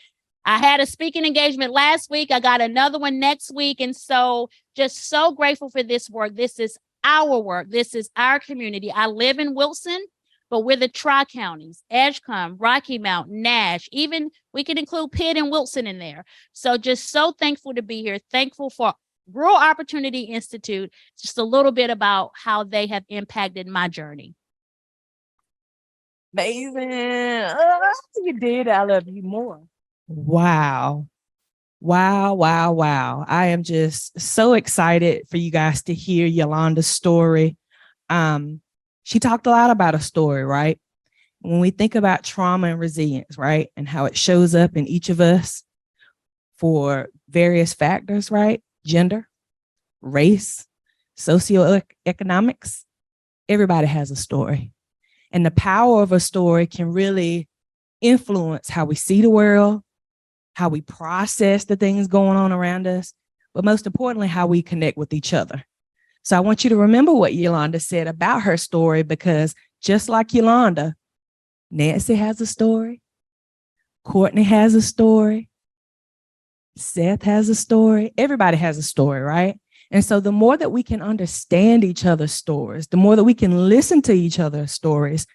I had a speaking engagement last week. I got another one next week. And so just so grateful for this work. This is our work. This is our community. I live in Wilson, but we're the tri-counties, Edgecombe, Rocky Mount, Nash, even we can include Pitt and Wilson in there. So just so thankful to be here. Thankful for Rural Opportunity Institute. Just a little bit about how they have impacted my journey. Amazing. Oh, you did. I love you more. Wow. Wow, wow, wow. I am just so excited for you guys to hear Eulanda's story. She talked a lot about a story, right? When we think about trauma and resilience, right? And how it shows up in each of us for various factors, right? Gender, race, socioeconomics. Everybody has a story. And the power of a story can really influence how we see the world, how we process the things going on around us, but most importantly, how we connect with each other. So I want you to remember what Eulanda said about her story, because just like Eulanda, Nancy has a story, Courtney has a story, Seth has a story, everybody has a story, right? And so the more that we can understand each other's stories, the more that we can listen to each other's stories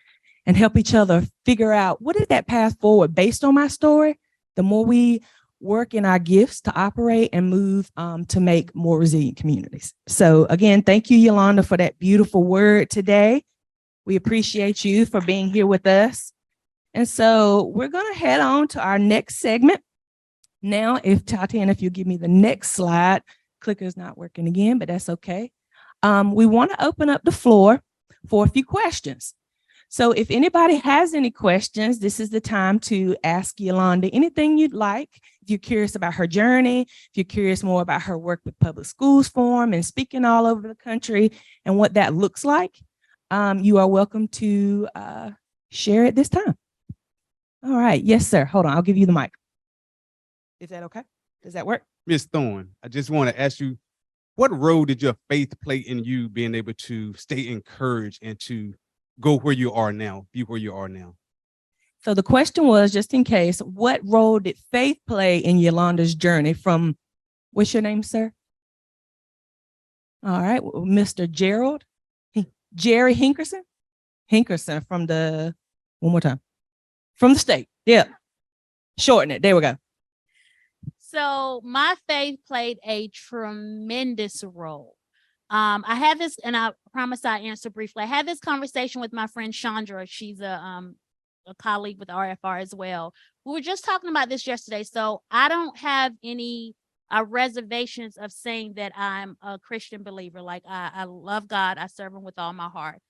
and help each other figure out what is that path forward based on my story, the more we work in our gifts to operate and move to make more resilient communities. So again, thank you, Eulanda, for that beautiful word today. We appreciate you for being here with us. And so we're going to head on to our next segment. Now, if Tatiana, if you give me the next slide, clicker's not working again, but that's okay. We want to open up the floor for a few questions. So if anybody has any questions, this is the time to ask Eulanda anything you'd like. If you're curious about her journey, if you're curious more about her work with Public Schools Forum and speaking all over the country and what that looks like, you are welcome to share at this time. All right. Yes, sir. Hold on. I'll give you the mic. Is that okay? Does that work? Ms. Thorne, I just want to ask you, what role did your faith play in you being able to stay encouraged and to go where you are now, be where you are now? So the question was, just in case, what role did faith play in Eulanda's journey from, what's your name, sir? All right, Mr. Jerry Hinkerson from the, one more time, from the state. Yeah, shorten it. There we go. So my faith played a tremendous role. I had this, and I promise I answer briefly. I had this conversation with my friend Chandra. She's a colleague with RFR as well. We were just talking about this yesterday. So I don't have any reservations of saying that I'm a Christian believer. Like I love God. I serve him with all my heart.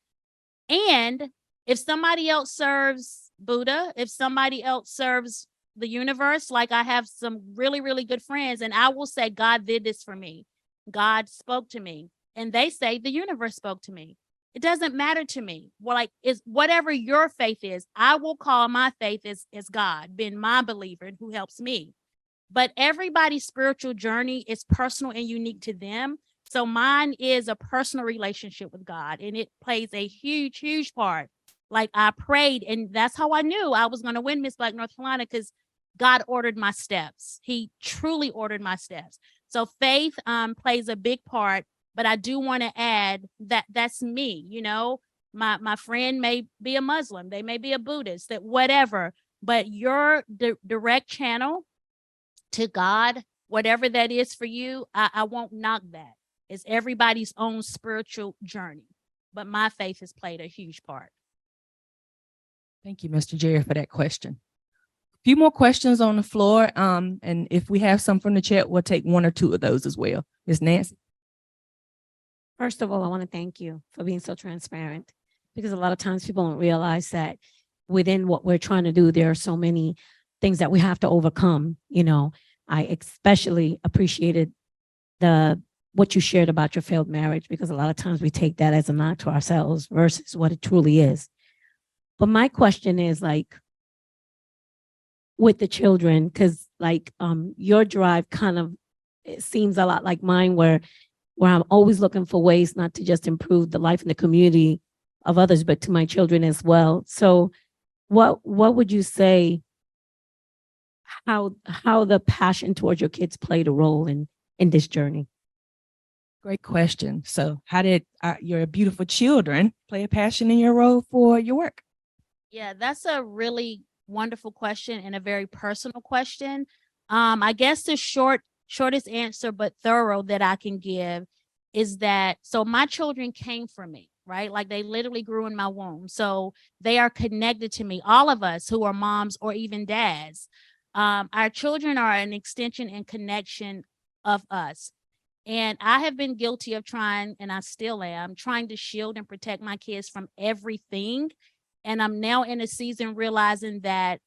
And if somebody else serves Buddha, if somebody else serves the universe, like I have some really, really good friends, and I will say, God did this for me. God spoke to me. And they say the universe spoke to me. It doesn't matter to me. Well, like it's whatever your faith is, I will call my faith as God, being my believer and who helps me. But everybody's spiritual journey is personal and unique to them. So mine is a personal relationship with God, and it plays a huge, huge part. Like I prayed, and that's how I knew I was going to win Miss Black North Carolina, because God ordered my steps. He truly ordered my steps. So faith plays a big part. But I do want to add that that's me, you know, my friend may be a Muslim, they may be a Buddhist, that whatever, but your direct channel to God, whatever that is for you, I won't knock that. It's everybody's own spiritual journey. But my faith has played a huge part. Thank you, Mr. Jerry, for that question. A few more questions on the floor. And if we have some from the chat, we'll take one or two of those as well. Ms. Nancy. First of all, I want to thank you for being so transparent, because a lot of times people don't realize that within what we're trying to do, there are so many things that we have to overcome. You know, I especially appreciated what you shared about your failed marriage, because a lot of times we take that as a knock to ourselves versus what it truly is. But my question is, like, with the children, because like your drive kind of, it seems a lot like mine, where I'm always looking for ways not to just improve the life and the community of others, but to my children as well. So what would you say, how the passion towards your kids played a role in this journey? Great question. So how did your beautiful children play a passion in your role for your work? Yeah, that's a really wonderful question and a very personal question. I guess the shortest answer, but thorough, that I can give is that, so my children came from me, right? Like they literally grew in my womb. So they are connected to me, all of us who are moms or even dads. Our children are an extension and connection of us. And I have been guilty of trying, and I still am, trying to shield and protect my kids from everything. And I'm now in a season realizing that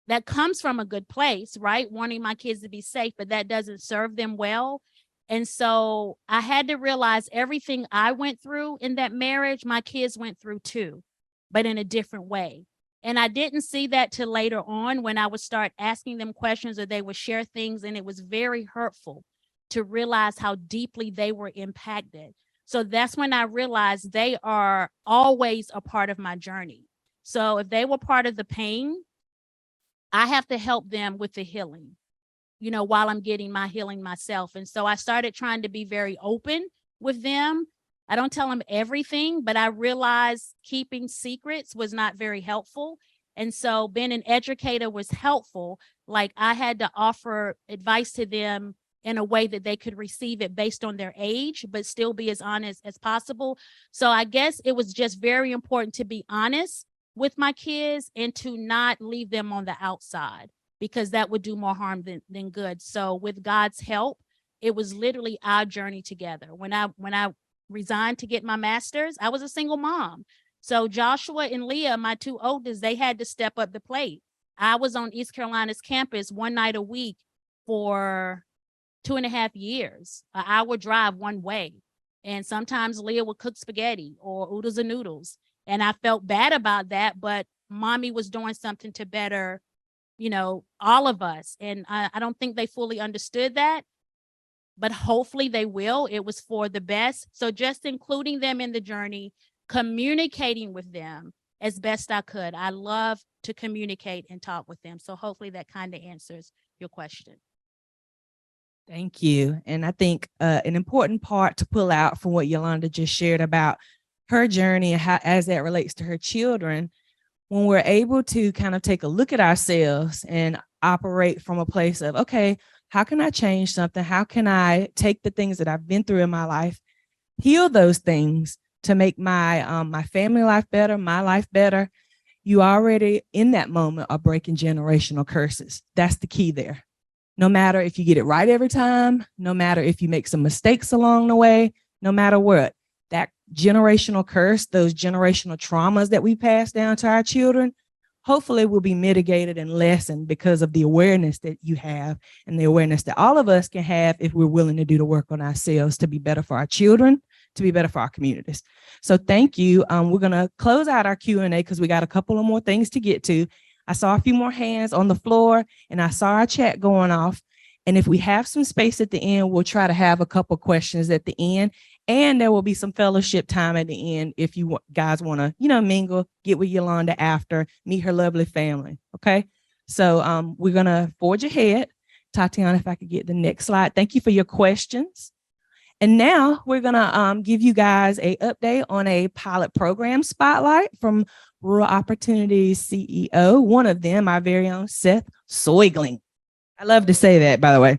that comes from a good place, right? Wanting my kids to be safe, but that doesn't serve them well. And so I had to realize everything I went through in that marriage, my kids went through too, but in a different way. And I didn't see that till later on when I would start asking them questions or they would share things. And it was very hurtful to realize how deeply they were impacted. So that's when I realized they are always a part of my journey. So if they were part of the pain, I have to help them with the healing, you know, while I'm getting my healing myself. And so I started trying to be very open with them. I don't tell them everything, but I realized keeping secrets was not very helpful. And so being an educator was helpful. Like I had to offer advice to them in a way that they could receive it based on their age, but still be as honest as possible. So I guess it was just very important to be honest with my kids and to not leave them on the outside, because that would do more harm than good. So with God's help, it was literally our journey together. When I resigned to get my master's, I was a single mom. So Joshua and Leah, my two oldest, they had to step up the plate. I was on East Carolina's campus one night a week for 2.5 years, an hour drive one way. And sometimes Leah would cook spaghetti or oodles and noodles. And I felt bad about that, but mommy was doing something to better, you know, all of us. And I don't think they fully understood that, but hopefully they will. It was for the best. So just including them in the journey, communicating with them as best I could. I love to communicate and talk with them. So hopefully that kind of answers your question. Thank you. And I think an important part to pull out from what Eulanda just shared about her journey and how, as that relates to her children, when we're able to kind of take a look at ourselves and operate from a place of, okay, how can I change something? How can I take the things that I've been through in my life, heal those things to make my my family life better, my life better? You already in that moment are breaking generational curses. That's the key there. No matter if you get it right every time, no matter if you make some mistakes along the way, no matter what, that generational curse, those generational traumas that we pass down to our children, hopefully will be mitigated and lessened because of the awareness that you have and the awareness that all of us can have if we're willing to do the work on ourselves to be better for our children, to be better for our communities. So thank you. We're going to close out our Q&A because we got a couple of more things to get to. I saw a few more hands on the floor and I saw our chat going off. And if we have some space at the end, we'll try to have a couple questions at the end. And there will be some fellowship time at the end if you guys want to, you know, mingle, get with Eulanda after, meet her lovely family. Okay. So we're going to forge ahead. Tatiana, if I could get the next slide. Thank you for your questions. And now we're going to give you guys an update on a pilot program spotlight from Rural Opportunities CEO, one of them, our very own Seth Soigling. I love to say that, by the way.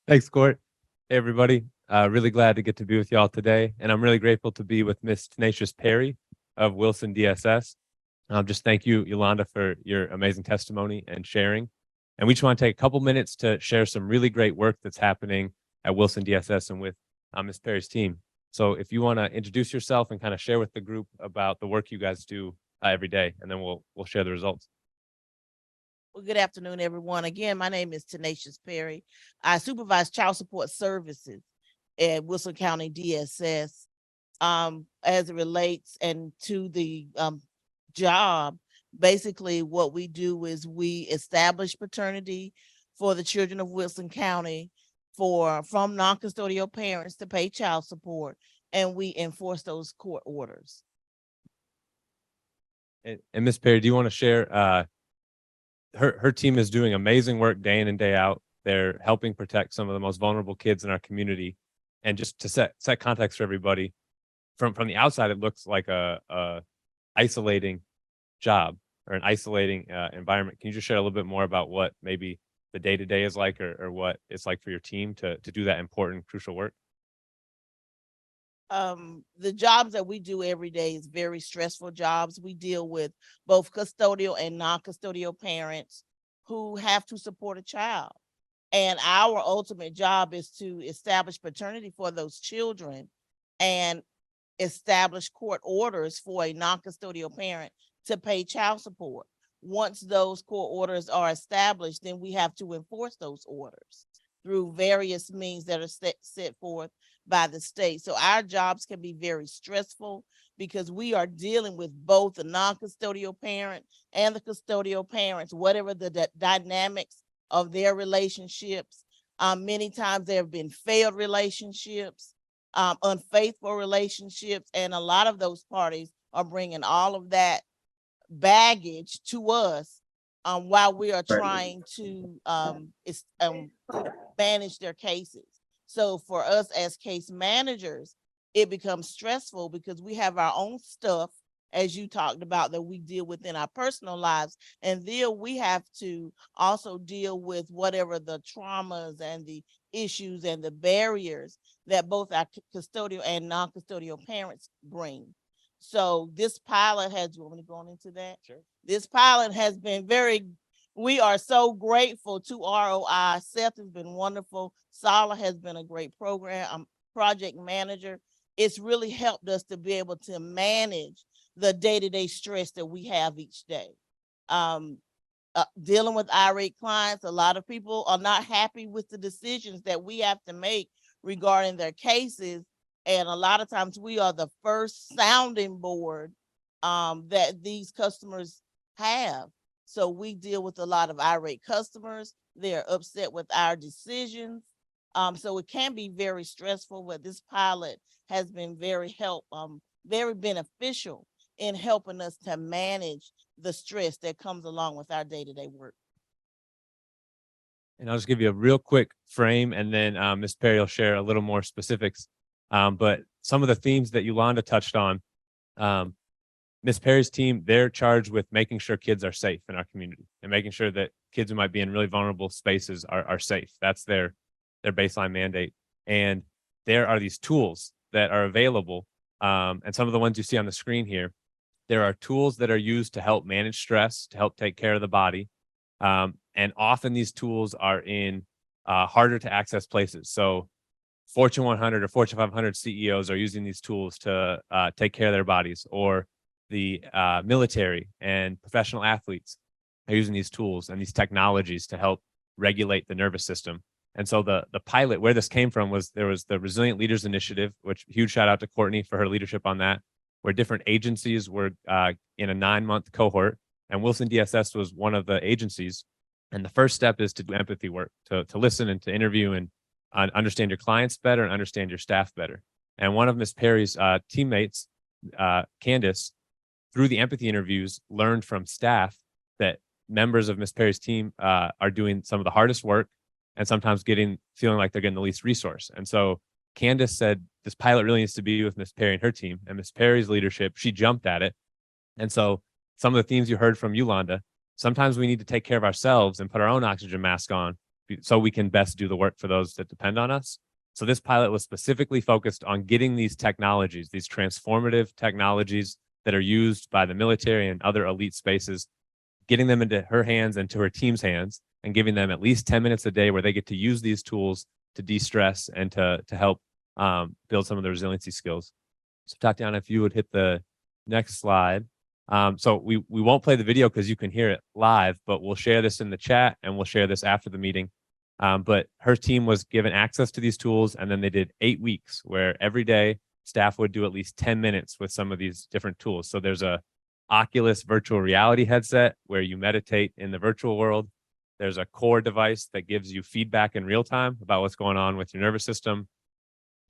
Thanks, Court. Hey, everybody. Really glad to get to be with y'all today. And I'm really grateful to be with Miss Tenacious Perry of Wilson DSS. Just thank you, Eulanda, for your amazing testimony and sharing. And we just want to take a couple minutes to share some really great work that's happening at Wilson DSS and with Miss Perry's team. So if you want to introduce yourself and kind of share with the group about the work you guys do every day, and then we'll share the results. Well, good afternoon, everyone. Again, my name is Tenacious Perry. I supervise child support services at Wilson County DSS. As it relates and to the job, Basically, what we do is we establish paternity for the children of Wilson County from non-custodial parents to pay child support, and we enforce those court orders. And Ms. Perry, do you want to share? Her team is doing amazing work day in and day out. They're helping protect some of the most vulnerable kids in our community. And just to set context for everybody, from the outside, it looks like a isolating job or an isolating environment. Can you just share a little bit more about what maybe the day-to-day is like, or what it's like for your team to do that important, crucial work? The jobs that we do every day is very stressful jobs. We deal with both custodial and non-custodial parents who have to support a child. And our ultimate job is to establish paternity for those children and establish court orders for a non-custodial parent to pay child support. Once those court orders are established, then we have to enforce those orders through various means that are set forth by the state. So our jobs can be very stressful because we are dealing with both the non-custodial parent and the custodial parents, whatever the dynamics of their relationships. Many times there have been failed relationships, unfaithful relationships, and a lot of those parties are bringing all of that baggage to us while we are trying to manage their cases. So for us as case managers, it becomes stressful because we have our own stuff, as you talked about, that we deal with in our personal lives. And then we have to also deal with whatever the traumas and the issues and the barriers that both our custodial and non-custodial parents bring. So this pilot has, you want me to go into that? Sure. This pilot has been we are so grateful to ROI. Seth has been wonderful. Sala has been a great project manager. It's really helped us to be able to manage the day-to-day stress that we have each day. Dealing with irate clients, a lot of people are not happy with the decisions that we have to make regarding their cases. And a lot of times we are the first sounding board that these customers have. So we deal with a lot of irate customers. They're upset with our decisions. So it can be very stressful, but this pilot has been very beneficial in helping us to manage the stress that comes along with our day-to-day work. And I'll just give you a real quick frame, and then Ms. Perry will share a little more specifics. But some of the themes that Eulanda touched on, Ms. Perry's team, they're charged with making sure kids are safe in our community and making sure that kids who might be in really vulnerable spaces are safe. That's their baseline mandate. And there are these tools that are available. And some of the ones you see on the screen here, there are tools that are used to help manage stress, to help take care of the body. And often these tools are in harder to access places. So Fortune 100 or Fortune 500 CEOs are using these tools to take care of their bodies, or the military and professional athletes are using these tools and these technologies to help regulate the nervous system. And so the pilot, where this came from, was there was the Resilient Leaders Initiative, which huge shout out to Courtney for her leadership on that, where different agencies were in a 9-month cohort, and Wilson DSS was one of the agencies. And the first step is to do empathy work, to listen and to interview and understand your clients better and understand your staff better. And one of Ms. Perry's teammates, Candace, through the empathy interviews, learned from staff that members of Ms. Perry's team are doing some of the hardest work and sometimes feeling like they're getting the least resource. And so Candace said, this pilot really needs to be with Ms. Perry and her team. And Ms. Perry's leadership, she jumped at it. And so some of the themes you heard from Eulanda, sometimes we need to take care of ourselves and put our own oxygen mask on so we can best do the work for those that depend on us. So this pilot was specifically focused on getting these technologies, these transformative technologies that are used by the military and other elite spaces, getting them into her hands and to her team's hands, and giving them at least 10 minutes a day where they get to use these tools to de-stress and to help build some of the resiliency skills. So Tatiana, if you would hit the next slide. So we won't play the video because you can hear it live, but we'll share this in the chat and we'll share this after the meeting. But her team was given access to these tools, and then they did 8 weeks where every day staff would do at least 10 minutes with some of these different tools. So there's a Oculus virtual reality headset where you meditate in the virtual world. There's a core device that gives you feedback in real time about what's going on with your nervous system.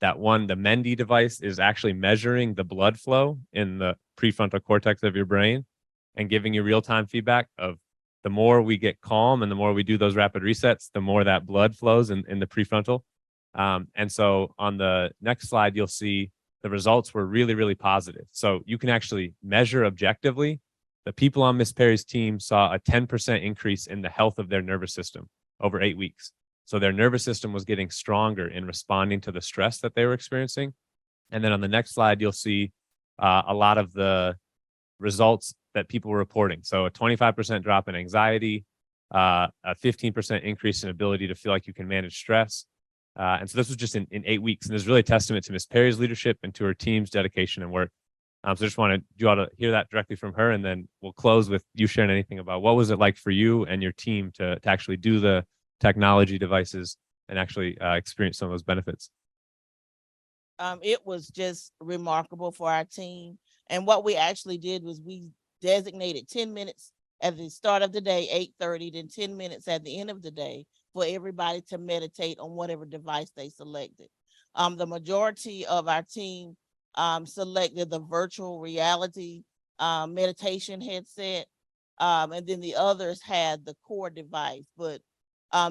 That one, the Mendy device, is actually measuring the blood flow in the prefrontal cortex of your brain and giving you real-time feedback of the more we get calm and the more we do those rapid resets, the more that blood flows in the prefrontal. And so on the next slide, you'll see the results were really, really positive. So you can actually measure objectively. The people on Ms. Perry's team saw a 10% increase in the health of their nervous system over 8 weeks. So their nervous system was getting stronger in responding to the stress that they were experiencing. And then on the next slide, you'll see a lot of the results that people were reporting. So a 25% drop in anxiety, a 15% increase in ability to feel like you can manage stress. And so this was just in 8 weeks. And this is really a testament to Ms. Perry's leadership and to her team's dedication and work. So I just wanted you all to hear that directly from her. And then we'll close with you sharing anything about what was it like for you and your team to actually do the technology devices and actually experience some of those benefits. It was just remarkable for our team. And what we actually did was we designated 10 minutes at the start of the day, 8:30, then 10 minutes at the end of the day for everybody to meditate on whatever device they selected. The majority of our team selected the virtual reality meditation headset. And then the others had the core device, but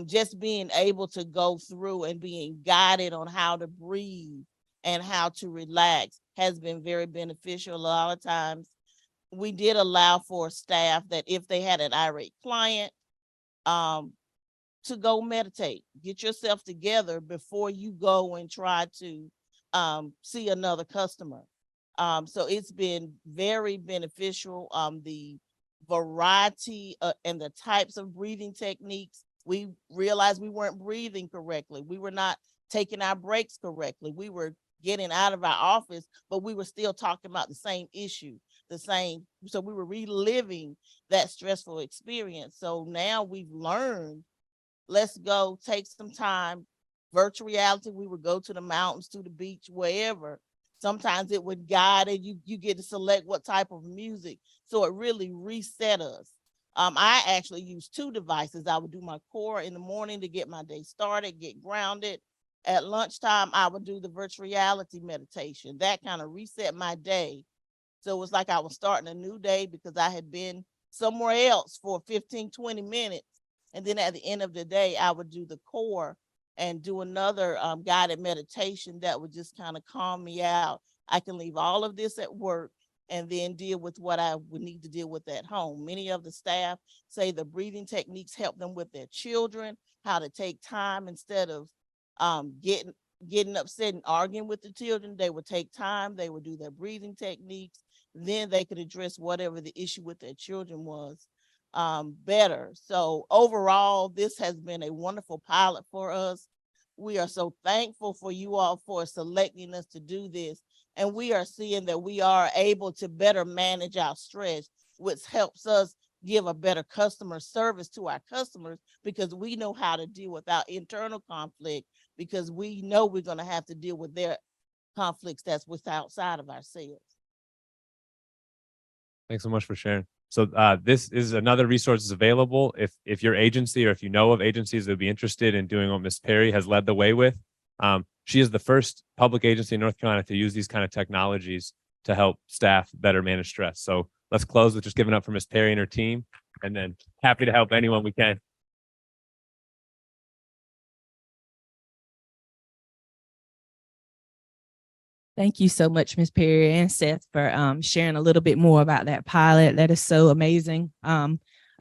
just being able to go through and being guided on how to breathe and how to relax has been very beneficial. A lot of times we did allow for staff that if they had an irate client, to go meditate, get yourself together before you go and try to see another customer. So it's been very beneficial. The variety and the types of breathing techniques, we realized we weren't breathing correctly. We were not taking our breaks correctly. We were getting out of our office, but we were still talking about the same issue, so we were reliving that stressful experience. So now we've learned, let's go take some time. Virtual reality, we would go to the mountains, to the beach, wherever. Sometimes it would guide and you get to select what type of music. So it really reset us. I actually use 2 devices. I would do my core in the morning to get my day started, get grounded. At lunchtime, I would do the virtual reality meditation. That kind of reset my day. So it was like I was starting a new day because I had been somewhere else for 15, 20 minutes. And then at the end of the day, I would do the core and do another guided meditation that would just kind of calm me out. I can leave all of this at work and then deal with what I would need to deal with at home. Many of the staff say the breathing techniques help them with their children, how to take time instead of getting upset and arguing with the children. They would take time, they would do their breathing techniques, then they could address whatever the issue with their children was better. So overall, this has been a wonderful pilot for us. We are so thankful for you all for selecting us to do this. And we are seeing that we are able to better manage our stress, which helps us give a better customer service to our customers because we know how to deal with our internal conflict, because we know we're going to have to deal with their conflicts that's what's outside of ourselves. Thanks so much for sharing. So this is another resource is available if your agency or if you know of agencies that would be interested in doing what Ms. Perry has led the way with. She is the first public agency in North Carolina to use these kind of technologies to help staff better manage stress. So let's close with just giving up for Ms. Perry and her team, and then happy to help anyone we can. Thank you so much, Ms. Perry and Seth, for sharing a little bit more about that pilot. That is so amazing.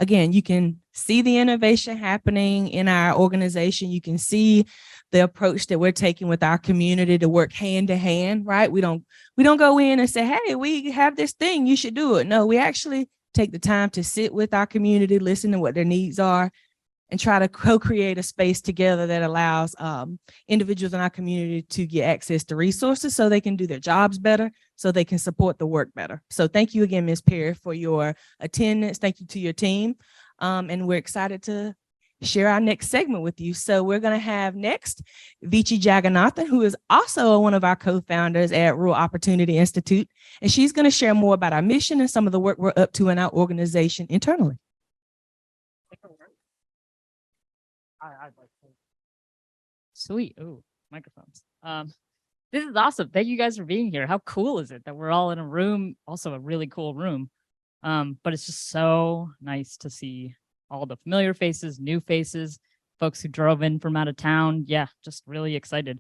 Again, you can see the innovation happening in our organization. You can see the approach that we're taking with our community to work hand to hand, right? We don't go in and say, hey, we have this thing, you should do it. No, we actually take the time to sit with our community, listen to what their needs are, and try to co-create a space together that allows individuals in our community to get access to resources so they can do their jobs better, so they can support the work better. So thank you again, Ms. Perry, for your attendance. Thank you to your team. And we're excited to share our next segment with you. So we're going to have next Vici Jagannathan, who is also one of our co-founders at Rural Opportunity Institute. And she's going to share more about our mission and some of the work we're up to in our organization internally. Sweet. Oh, microphones. This is awesome. Thank you guys for being here. How cool is it that we're all in a room, also a really cool room. But it's just so nice to see all the familiar faces, new faces, folks who drove in from out of town. Yeah, just really excited.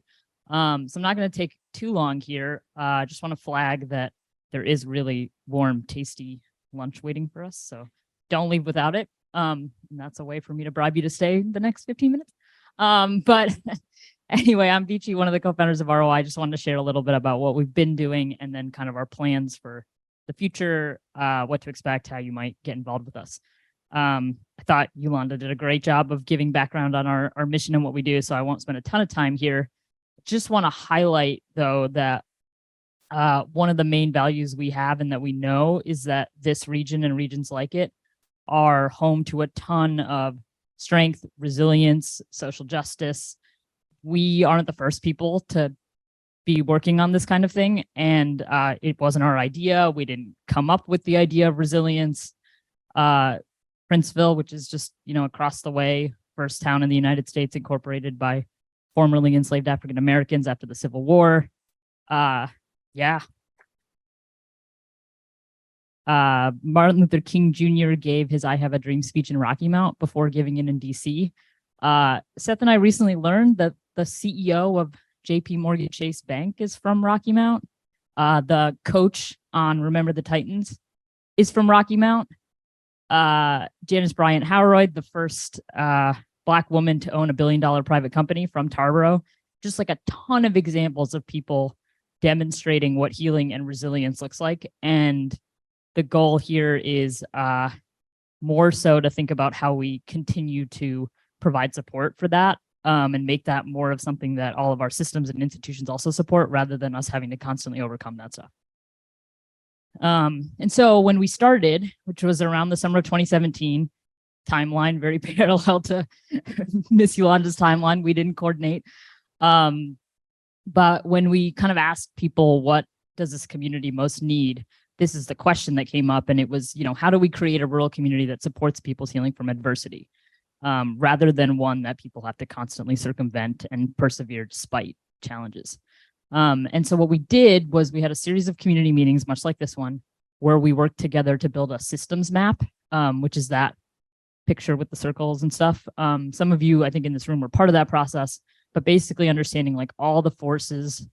So I'm not going to take too long here. I just want to flag that there is really warm, tasty lunch waiting for us. So don't leave without it. And that's a way for me to bribe you to stay the next 15 minutes. But anyway, I'm Vici, one of the co-founders of ROI. I just wanted to share a little bit about what we've been doing and then kind of our plans for the future, what to expect, how you might get involved with us. I thought Eulanda did a great job of giving background on our mission and what we do, so I won't spend a ton of time here. Just want to highlight, though, that one of the main values we have and that we know is that this region and regions like it are home to a ton of strength, resilience, social justice. We aren't the first people to be working on this kind of thing, and it wasn't our idea. We didn't come up with the idea of resilience. Princeville, which is just, across the way, first town in the United States incorporated by formerly enslaved African Americans after the Civil War. Yeah. Martin Luther King Jr. gave his I Have a Dream speech in Rocky Mount before giving it in DC. Seth and I recently learned that the CEO of JP Morgan Chase Bank is from Rocky Mount. The coach on Remember the Titans is from Rocky Mount. Janice Bryant Howroyd, the first Black woman to own $1 billion private company, from Tarboro. Just like a ton of examples of people demonstrating what healing and resilience looks like. And the goal here is more so to think about how we continue to provide support for that, and make that more of something that all of our systems and institutions also support, rather than us having to constantly overcome that stuff. And so when we started, which was around the summer of 2017, timeline very parallel to Miss Eulanda's timeline, we didn't coordinate. But when we kind of asked people, what does this community most need? This is the question that came up, and it was, how do we create a rural community that supports people's healing from adversity, rather than one that people have to constantly circumvent and persevere despite challenges. And so what we did was we had a series of community meetings, much like this one, where we worked together to build a systems map, which is that picture with the circles and stuff. Some of you, I think, in this room were part of that process, but basically understanding like all the forces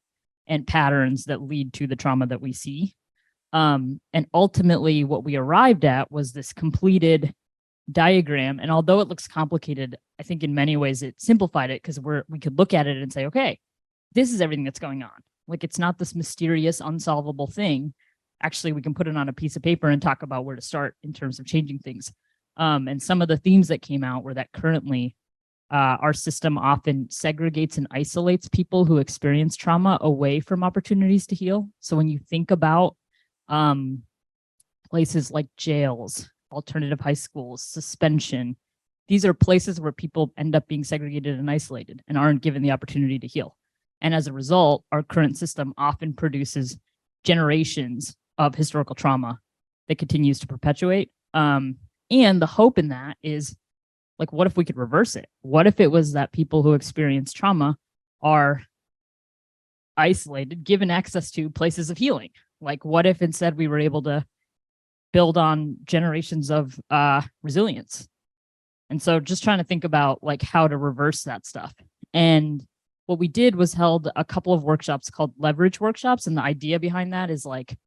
and patterns that lead to the trauma that we see. And ultimately what we arrived at was this completed diagram. And although it looks complicated, I think in many ways it simplified it, because we could look at it and say, okay, this is everything that's going on. Like, it's not this mysterious, unsolvable thing. Actually, we can put it on a piece of paper and talk about where to start in terms of changing things. And some of the themes that came out were that currently our system often segregates and isolates people who experience trauma away from opportunities to heal. So when you think about places like jails, alternative high schools, suspension, these are places where people end up being segregated and isolated and aren't given the opportunity to heal. And as a result, our current system often produces generations of historical trauma that continues to perpetuate. And the hope in that is, like, what if we could reverse it? What if it was that people who experience trauma are isolated, given access to places of healing? Like, what if instead we were able to build on generations of resilience? And so just trying to think about like how to reverse that stuff. And what we did was held a couple of workshops called leverage workshops. And the idea behind that is, like,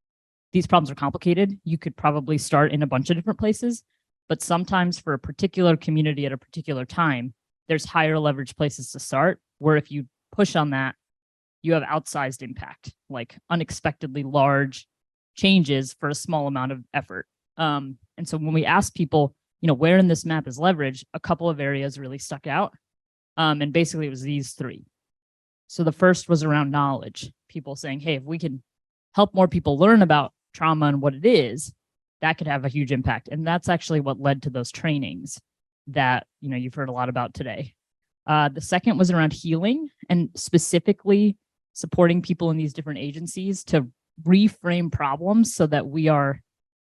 these problems are complicated. You could probably start in a bunch of different places, but sometimes for a particular community at a particular time, there's higher leverage places to start, where if you push on that, you have outsized impact, like unexpectedly large changes for a small amount of effort. And so when we asked people, where in this map is leverage, a couple of areas really stuck out. And basically it was these three. So the first was around knowledge. People saying, hey, if we can help more people learn about trauma and what it is, that could have a huge impact. And that's actually what led to those trainings, that, you know, you've heard a lot about today. The second was around healing and specifically supporting people in these different agencies to reframe problems so that we are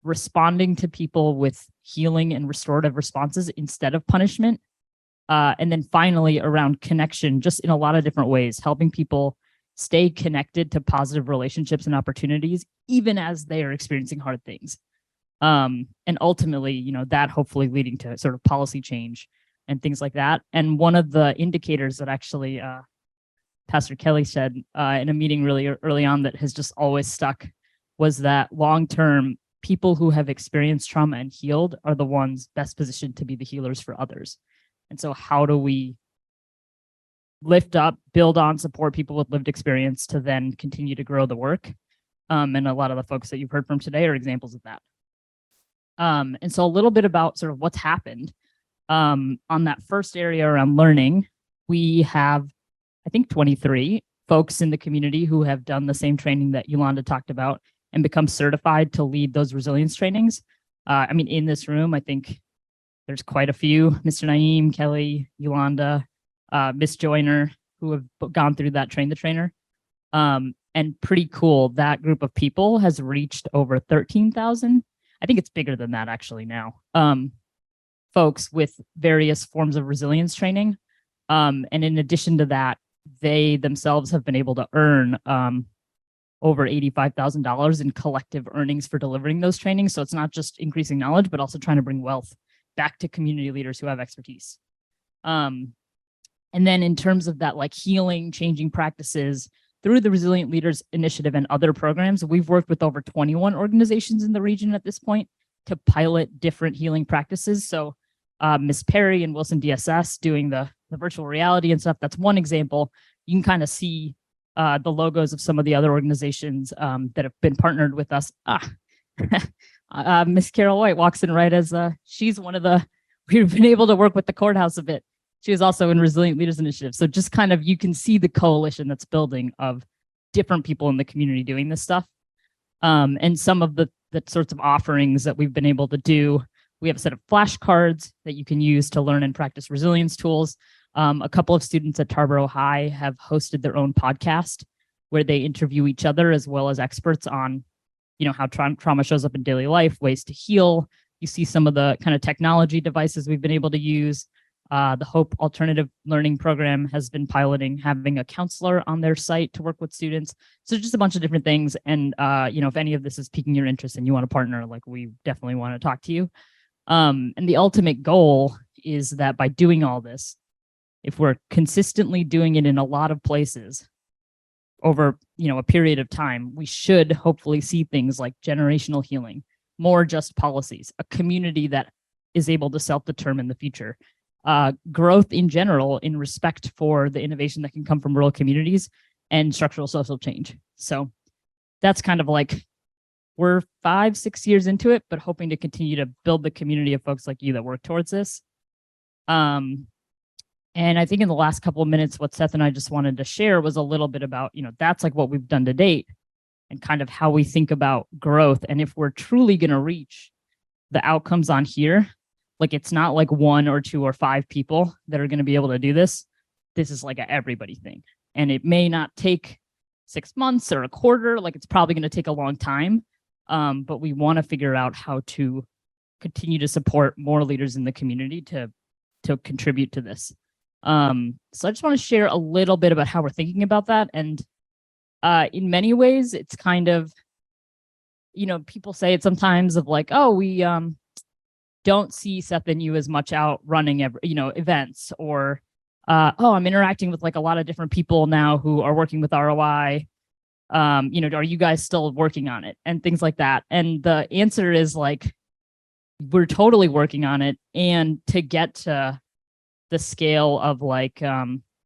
responding to people with healing and restorative responses instead of punishment. And then finally around connection, just in a lot of different ways, helping people stay connected to positive relationships and opportunities, even as they are experiencing hard things. And ultimately, you know, that hopefully leading to sort of policy change and things like that. And one of the indicators that actually Pastor Kelly said in a meeting really early on that has just always stuck was that long-term people who have experienced trauma and healed are the ones best positioned to be the healers for others. And so how do we lift up, build on, support people with lived experience to then continue to grow the work? And a lot of the folks that you've heard from today are examples of that. And so a little bit about sort of what's happened on that first area around learning. We have, I think, 23 folks in the community who have done the same training that Eulanda talked about and become certified to lead those resilience trainings. I mean, in this room, I think there's quite a few, Mr. Naeem, Kelly, Eulanda, Miss Joyner, who have gone through that train the trainer. And pretty cool, that group of people has reached over 13,000. I think it's bigger than that actually now. Folks with various forms of resilience training. And in addition to that, they themselves have been able to earn over $85,000 in collective earnings for delivering those trainings. So it's not just increasing knowledge, but also trying to bring wealth back to community leaders who have expertise. And then in terms of that, like healing, changing practices through the Resilient Leaders Initiative and other programs, we've worked with over 21 organizations in the region at this point to pilot different healing practices. So Ms. Perry and Wilson DSS doing the virtual reality and stuff, that's one example. You can kind of see the logos of some of the other organizations that have been partnered with us. Miss Carol White walks in right as she's one of the, we've been able to work with the courthouse a bit. She was also in Resilient Leaders Initiative. So just kind of, you can see the coalition that's building of different people in the community doing this stuff. And some of the sorts of offerings that we've been able to do. We have a set of flashcards that you can use to learn and practice resilience tools. A couple of students at Tarboro High have hosted their own podcast where they interview each other as well as experts on, you know, how trauma shows up in daily life, ways to heal. You see some of the kind of technology devices we've been able to use. The Hope Alternative Learning Program has been piloting having a counselor on their site to work with students. So just a bunch of different things. And, you know, if any of this is piquing your interest and you want to partner, like we definitely want to talk to you. And the ultimate goal is that by doing all this, if we're consistently doing it in a lot of places over, you know, a period of time, we should hopefully see things like generational healing, more just policies, a community that is able to self-determine the future. Growth in general in respect for the innovation that can come from rural communities and structural social change. So that's kind of like, we're 5-6 years into it, but hoping to continue to build the community of folks like you that work towards this. And I think in the last couple of minutes, what Seth and I just wanted to share was a little bit about, you know, that's like what we've done to date and kind of how we think about growth. And if we're truly going to reach the outcomes on here, like it's not like 1 or 2 or 5 people that are going to be able to do this. This is like a everybody thing. And it may not take 6 months or a quarter, like it's probably going to take a long time. But we want to figure out how to continue to support more leaders in the community to contribute to this. So I just want to share a little bit about how we're thinking about that. And in many ways, it's kind of, you know, people say it sometimes of like, oh, we don't see Seth and you as much out running, events, or, oh, I'm interacting with like a lot of different people now who are working with ROI. Are you guys still working on it and things like that? And the answer is like, we're totally working on it. And to get to the scale of like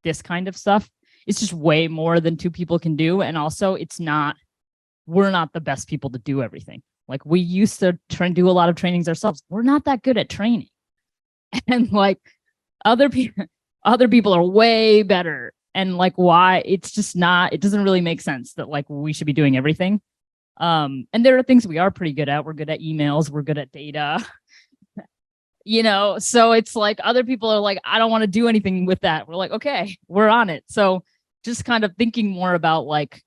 this kind of stuff, it's just way more than 2 people can do. And also we're not the best people to do everything. Like we used to try and do a lot of trainings ourselves. We're not that good at training. And like other people are way better. And like why it doesn't really make sense that like we should be doing everything. And there are things we are pretty good at. We're good at emails. We're good at data. So it's like other people are like, I don't want to do anything with that. We're like, okay, we're on it. So just kind of thinking more about like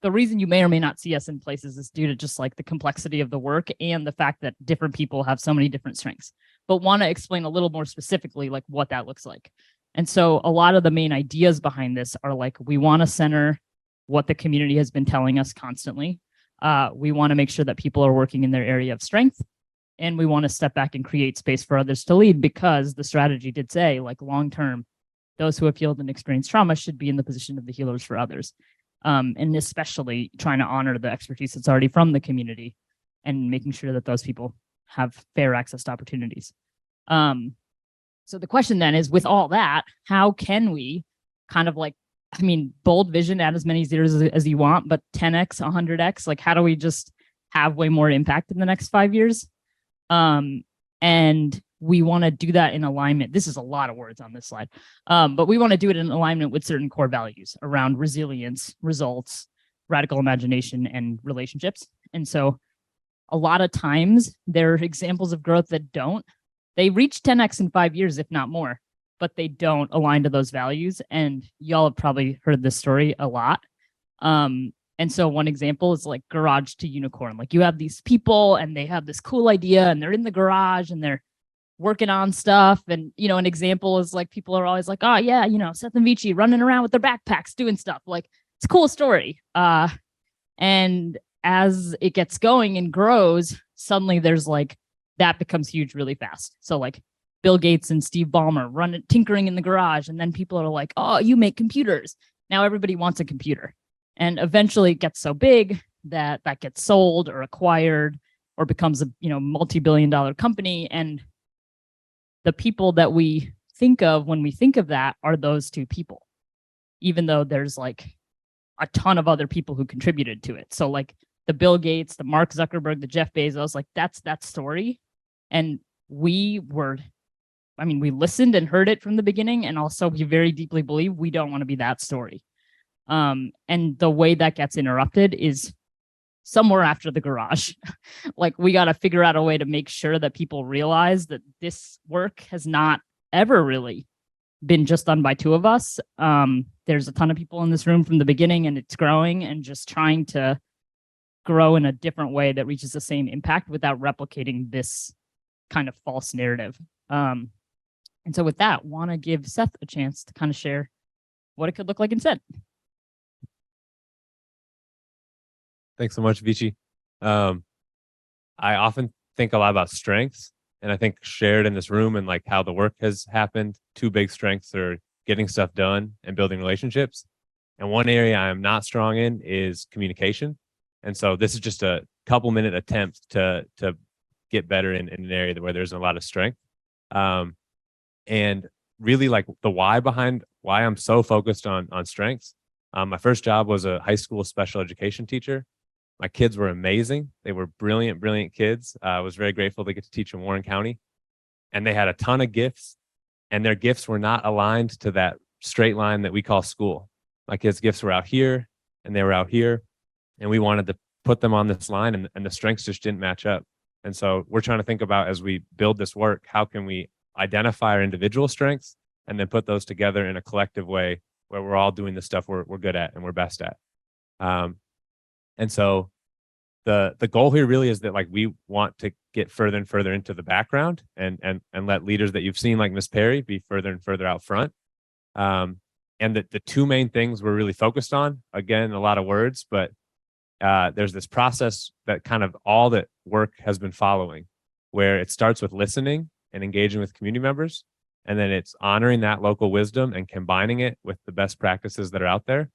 the reason you may or may not see us in places is due to just like the complexity of the work and the fact that different people have so many different strengths, but want to explain a little more specifically like what that looks like. And so a lot of the main ideas behind this are like, we want to center what the community has been telling us constantly. We want to make sure that people are working in their area of strength. And we want to step back and create space for others to lead, because the strategy did say, like, long term, those who have healed and experienced trauma should be in the position of the healers for others. And especially trying to honor the expertise that's already from the community and making sure that those people have fair access to opportunities. So the question then is, with all that, how can we kind of like, bold vision, add as many zeros as you want, but 10x, 100x, like how do we just have way more impact in the next 5 years? And we want to do that in alignment. This is a lot of words on this slide, but we want to do it in alignment with certain core values around resilience, results, radical imagination, and relationships. And so a lot of times there are examples of growth that don't. They reach 10x in 5 years, if not more, but they don't align to those values. And y'all have probably heard this story a lot. And so one example is like garage to unicorn. Like you have these people and they have this cool idea and they're in the garage and they're working on stuff. And, an example is like, people are always like, oh yeah, Seth and Vici running around with their backpacks doing stuff. Like it's a cool story. And as it gets going and grows, suddenly there's like, that becomes huge really fast. So like Bill Gates and Steve Ballmer tinkering in the garage. And then people are like, oh, you make computers. Now everybody wants a computer. And eventually it gets so big that gets sold or acquired or becomes a multi-billion-dollar company. And the people that we think of when we think of that are those two people, even though there's like a ton of other people who contributed to it. So like the Bill Gates, the Mark Zuckerberg, the Jeff Bezos, like that's that story. And we listened and heard it from the beginning. And also we very deeply believe we don't want to be that story. And the way that gets interrupted is somewhere after the garage. Like we got to figure out a way to make sure that people realize that this work has not ever really been just done by two of us. There's a ton of people in this room from the beginning, and it's growing, and just trying to grow in a different way that reaches the same impact without replicating this kind of false narrative. And so with that, want to give Seth a chance to kind of share what it could look like instead. Thanks so much, Vici. I often think a lot about strengths, and I think shared in this room and like how the work has happened, two big strengths are getting stuff done and building relationships. And one area I am not strong in is communication. And so this is just a couple minute attempt to get better in an area where there's a lot of strength. And really like the why behind why I'm so focused on strengths. My first job was a high school special education teacher. My kids were amazing. They were brilliant, brilliant kids. I was very grateful to get to teach in Warren County. And they had a ton of gifts, and their gifts were not aligned to that straight line that we call school. My kids' gifts were out here and they were out here, and we wanted to put them on this line, and the strengths just didn't match up. And so we're trying to think about, as we build this work, how can we identify our individual strengths and then put those together in a collective way where we're all doing the stuff we're good at and we're best at. And so the goal here really is that like we want to get further and further into the background and let leaders that you've seen like Ms. Perry be further and further out front. And the two main things we're really focused on, again, a lot of words, but there's this process that kind of all that work has been following, where it starts with listening and engaging with community members. And then it's honoring that local wisdom and combining it with the best practices that are out there.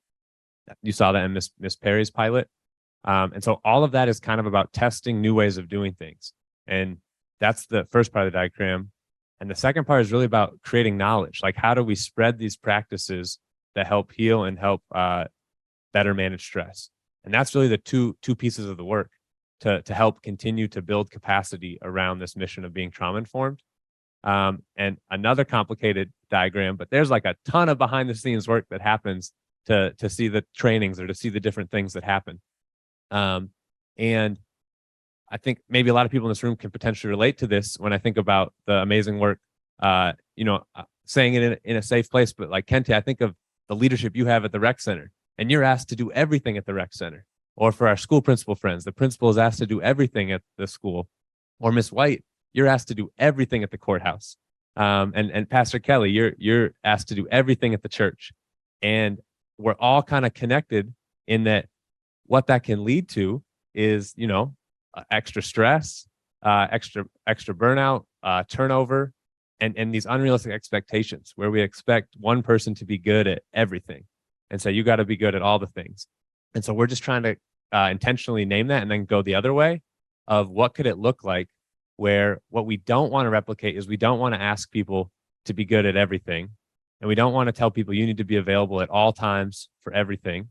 You saw that in Ms. Perry's pilot. And so all of that is kind of about testing new ways of doing things. And that's the first part of the diagram. And the second part is really about creating knowledge. Like, how do we spread these practices that help heal and help better manage stress? And that's really the two pieces of the work to help continue to build capacity around this mission of being trauma informed. And another complicated diagram, but there's like a ton of behind the scenes work that happens to see the trainings or to see the different things that happen. And I think maybe a lot of people in this room can potentially relate to this when I think about the amazing work, saying it in a safe place. But like Kente, I think of the leadership you have at the rec center, and you're asked to do everything at the rec center. Or for our school principal friends, the principal is asked to do everything at the school. Or Miss White, you're asked to do everything at the courthouse. And Pastor Kelly, you're asked to do everything at the church. And we're all kind of connected in that what that can lead to is, extra stress, extra burnout, turnover, and these unrealistic expectations where we expect one person to be good at everything. And so you got to be good at all the things. And so we're just trying to intentionally name that and then go the other way of what could it look like, where what we don't want to replicate is we don't want to ask people to be good at everything. And we don't want to tell people you need to be available at all times for everything.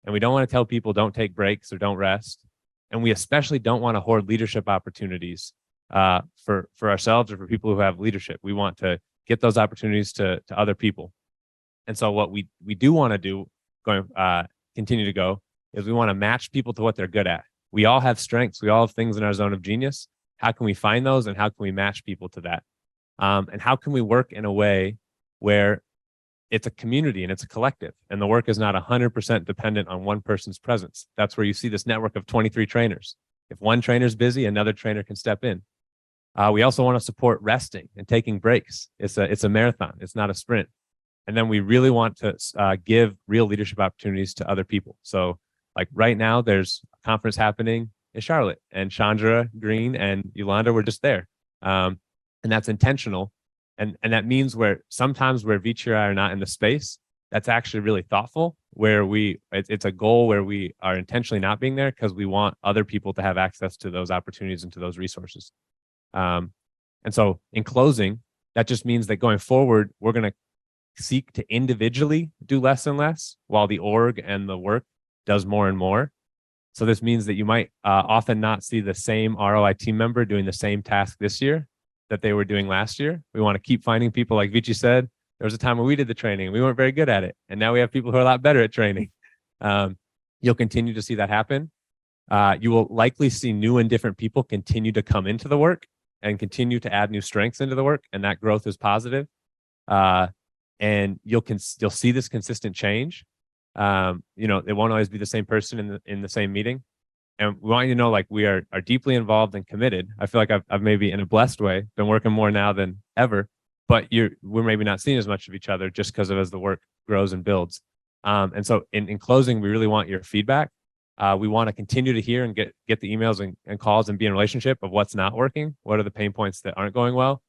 And we don't want to tell people don't take breaks or don't rest. And we especially don't want to hoard leadership opportunities for ourselves or for people who have leadership. We want to get those opportunities to other people. And so what we do want to do, continue to go, is we want to match people to what they're good at. We all have strengths. We all have things in our zone of genius. How can we find those, and how can we match people to that? And how can we work in a way where it's a community and it's a collective, and the work is not 100% dependent on one person's presence? That's where you see this network of 23 trainers. If one trainer's busy, another trainer can step in. We also want to support resting and taking breaks. It's a marathon. It's not a sprint. And then we really want to give real leadership opportunities to other people. So like right now, there's a conference happening in Charlotte, and Chandra Green and Eulanda were just there. And that's intentional. And that means where sometimes where Vici and I are not in the space, that's actually really thoughtful, where it's a goal where we are intentionally not being there because we want other people to have access to those opportunities and to those resources. And so in closing, that just means that going forward, we're going to seek to individually do less and less while the org and the work does more and more. So this means that you might often not see the same ROI team member doing the same task this year that they were doing last year. We want to keep finding people, like Vici said, there was a time when we did the training and we weren't very good at it. And now we have people who are a lot better at training. You'll continue to see that happen. You will likely see new and different people continue to come into the work and continue to add new strengths into the work. And that growth is positive. And you'll see this consistent change. It won't always be the same person in the same meeting. And we want you to know, like, we are deeply involved and committed. I feel like I've maybe in a blessed way been working more now than ever, but we're maybe not seeing as much of each other just because of as the work grows and builds. And so in closing, we really want your feedback. We want to continue to hear and get the emails and calls and be in relationship of what's not working. What are the pain points that aren't going well?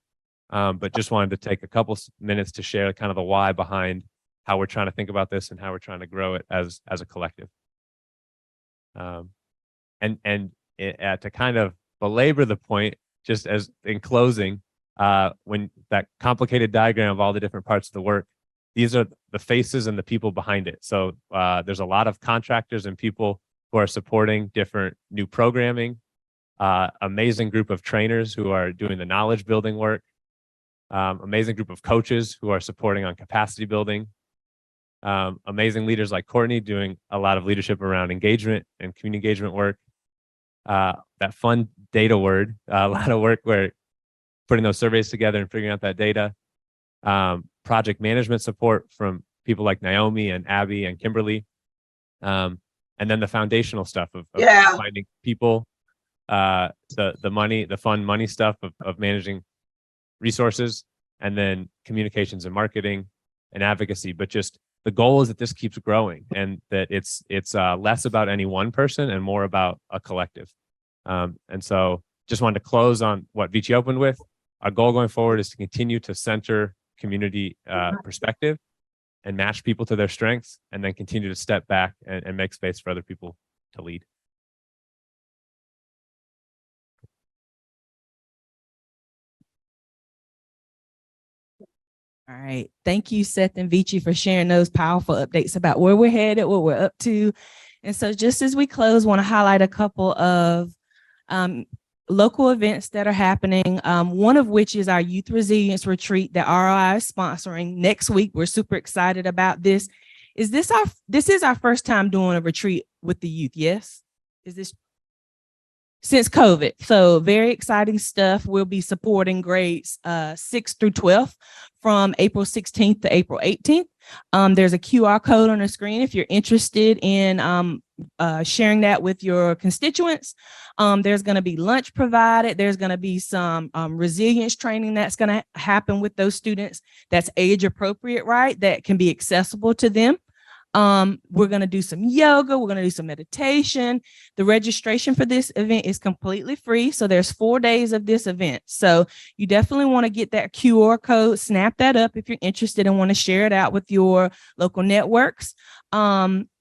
But just wanted to take a couple minutes to share kind of the why behind how we're trying to think about this and how we're trying to grow it as a collective. To kind of belabor the point, just as in closing, when that complicated diagram of all the different parts of the work, these are the faces and the people behind it. So there's a lot of contractors and people who are supporting different new programming, amazing group of trainers who are doing the knowledge building work, amazing group of coaches who are supporting on capacity building, amazing leaders like Courtney doing a lot of leadership around engagement and community engagement work. That fun data word, a lot of work where putting those surveys together and figuring out that data. Project management support from people like Naomi and Abby and Kimberly. And then the foundational stuff of finding people, the fun money stuff of managing resources, and then communications and marketing and advocacy. But just the goal is that this keeps growing and that it's less about any one person and more about a collective. And so just wanted to close on what Vici opened with. Our goal going forward is to continue to center community perspective and match people to their strengths, and then continue to step back and make space for other people to lead. All right. Thank you, Seth and Vici, for sharing those powerful updates about where we're headed, what we're up to. And so just as we close, want to highlight a couple of local events that are happening, one of which is our Youth Resilience Retreat that ROI is sponsoring next week. We're super excited about this. This is our first time doing a retreat with the youth, yes? Is this? since COVID. So very exciting stuff. We'll be supporting grades 6 through 12 from April 16th to April 18th. There's a QR code on the screen if you're interested in sharing that with your constituents. There's going to be lunch provided. There's going to be some resilience training that's going to happen with those students that's age appropriate, right? That can be accessible to them. We're going to do some yoga. We're going to do some meditation. The registration for this event is completely free. So there's 4 days of this event. So you definitely want to get that QR code, snap that up if you're interested and want to share it out with your local networks.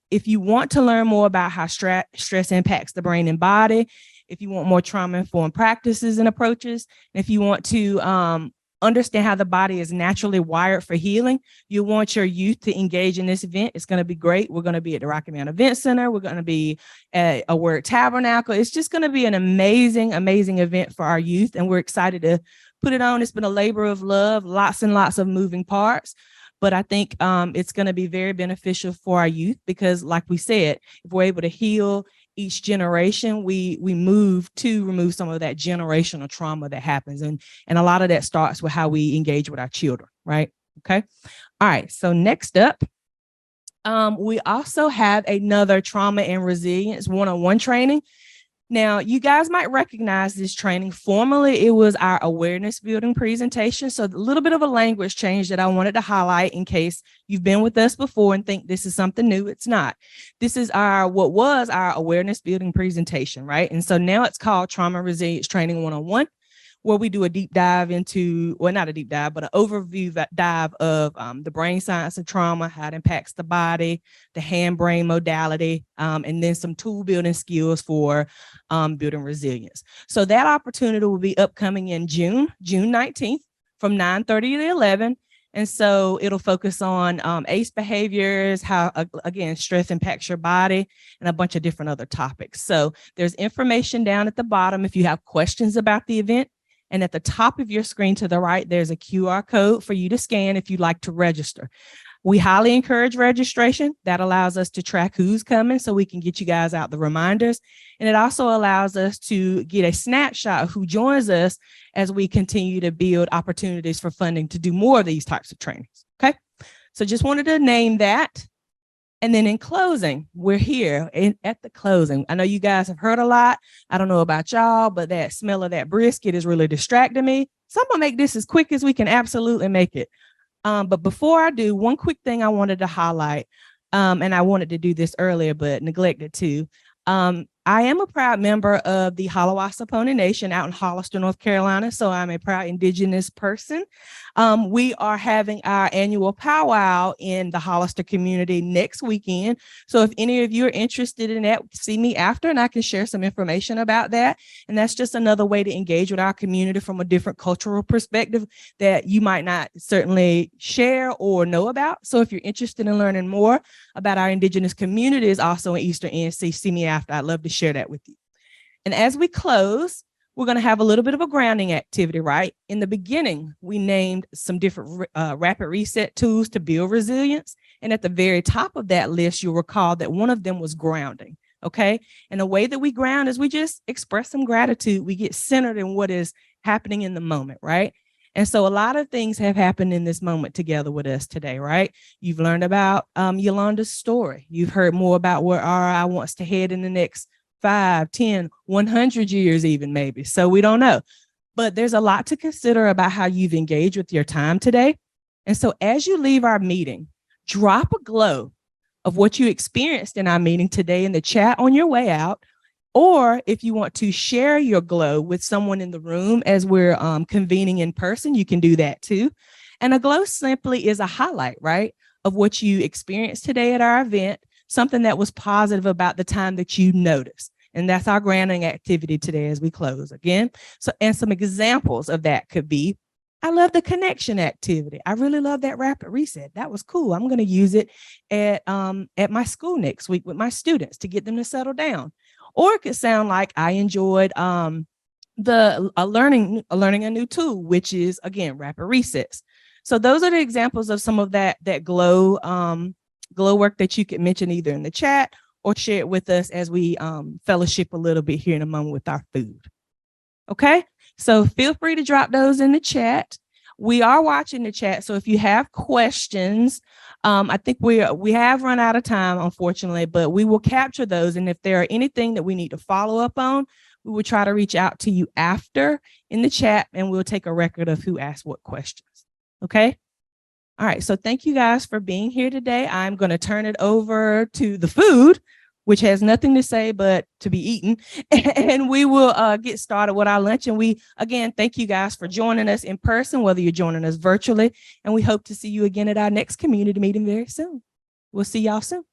If you want to learn more about how stress impacts the brain and body, if you want more trauma-informed practices and approaches, and if you want to understand how the body is naturally wired for healing, you want your youth to engage in this event. It's going to be great. We're going to be at the Rocky Mount Event Center. We're going to be at a Word Tabernacle. It's just going to be an amazing, amazing event for our youth, and we're excited to put it on. It's been a labor of love, lots and lots of moving parts. But I think it's going to be very beneficial for our youth because, like we said, if we're able to heal each generation, we move to remove some of that generational trauma that happens. And a lot of that starts with how we engage with our children, right? Okay. All right. So next up, we also have another trauma and resilience one-on-one training. Now, you guys might recognize this training. Formerly, it was our awareness building presentation. So a little bit of a language change that I wanted to highlight in case you've been with us before and think this is something new. It's not. This is what was our awareness building presentation, right? And so now it's called Trauma Resilience Training 101, where we do a deep dive into, well, not a deep dive, but an overview dive of the brain science of trauma, how it impacts the body, the hand-brain modality, and then some tool building skills for building resilience. So that opportunity will be upcoming in June 19th from 9:30 to 11. And so it'll focus on ACE behaviors, how, again, stress impacts your body, and a bunch of different other topics. So there's information down at the bottom if you have questions about the event. And at the top of your screen to the right, there's a QR code for you to scan if you'd like to register. We highly encourage registration. That allows us to track who's coming so we can get you guys out the reminders. And it also allows us to get a snapshot of who joins us as we continue to build opportunities for funding to do more of these types of trainings. Okay, so just wanted to name that. And then in closing, we're here at the closing. I know you guys have heard a lot. I don't know about y'all, but that smell of that brisket is really distracting me. So I'm gonna make this as quick as we can absolutely make it. But before I do, one quick thing I wanted to highlight, and I wanted to do this earlier, but neglected to. I am a proud member of the Hollowassaponi Nation out in Hollister, North Carolina. So I'm a proud Indigenous person. We are having our annual powwow in the Hollister community next weekend. So if any of you are interested in that, see me after and I can share some information about that. And that's just another way to engage with our community from a different cultural perspective that you might not certainly share or know about. So if you're interested in learning more about our Indigenous communities also in Eastern NC, see me after. I'd love to share that with you. And as we close, we're going to have a little bit of a grounding activity, right? In the beginning, we named some different rapid reset tools to build resilience. And at the very top of that list, you'll recall that one of them was grounding, okay? And the way that we ground is we just express some gratitude. We get centered in what is happening in the moment, right? And so a lot of things have happened in this moment together with us today, right? You've learned about Eulanda's story. You've heard more about where ROI wants to head in the next 5, 10, 100 years even maybe. So we don't know. But there's a lot to consider about how you've engaged with your time today. And so as you leave our meeting, drop a glow of what you experienced in our meeting today in the chat on your way out. Or if you want to share your glow with someone in the room as we're convening in person, you can do that too. And a glow simply is a highlight, right, of what you experienced today at our event, something that was positive about the time that you noticed. And that's our grounding activity today as we close again. So, and some examples of that could be, I love the connection activity. I really love that rapid reset. That was cool. I'm going to use it at my school next week with my students to get them to settle down. Or it could sound like I enjoyed learning a new tool, which is, again, rapid resets. So those are the examples of some of that glow work that you could mention either in the chat or share it with us as we fellowship a little bit here in a moment with our food. Okay, so feel free to drop those in the chat. We are watching the chat, so if you have questions, I think we have run out of time, unfortunately, but we will capture those. And if there are anything that we need to follow up on, we will try to reach out to you after in the chat, and we'll take a record of who asked what questions. Okay. All right. So thank you guys for being here today. I'm going to turn it over to the food, which has nothing to say but to be eaten. And we will get started with our lunch. And we, again, thank you guys for joining us in person, whether you're joining us virtually. And we hope to see you again at our next community meeting very soon. We'll see y'all soon.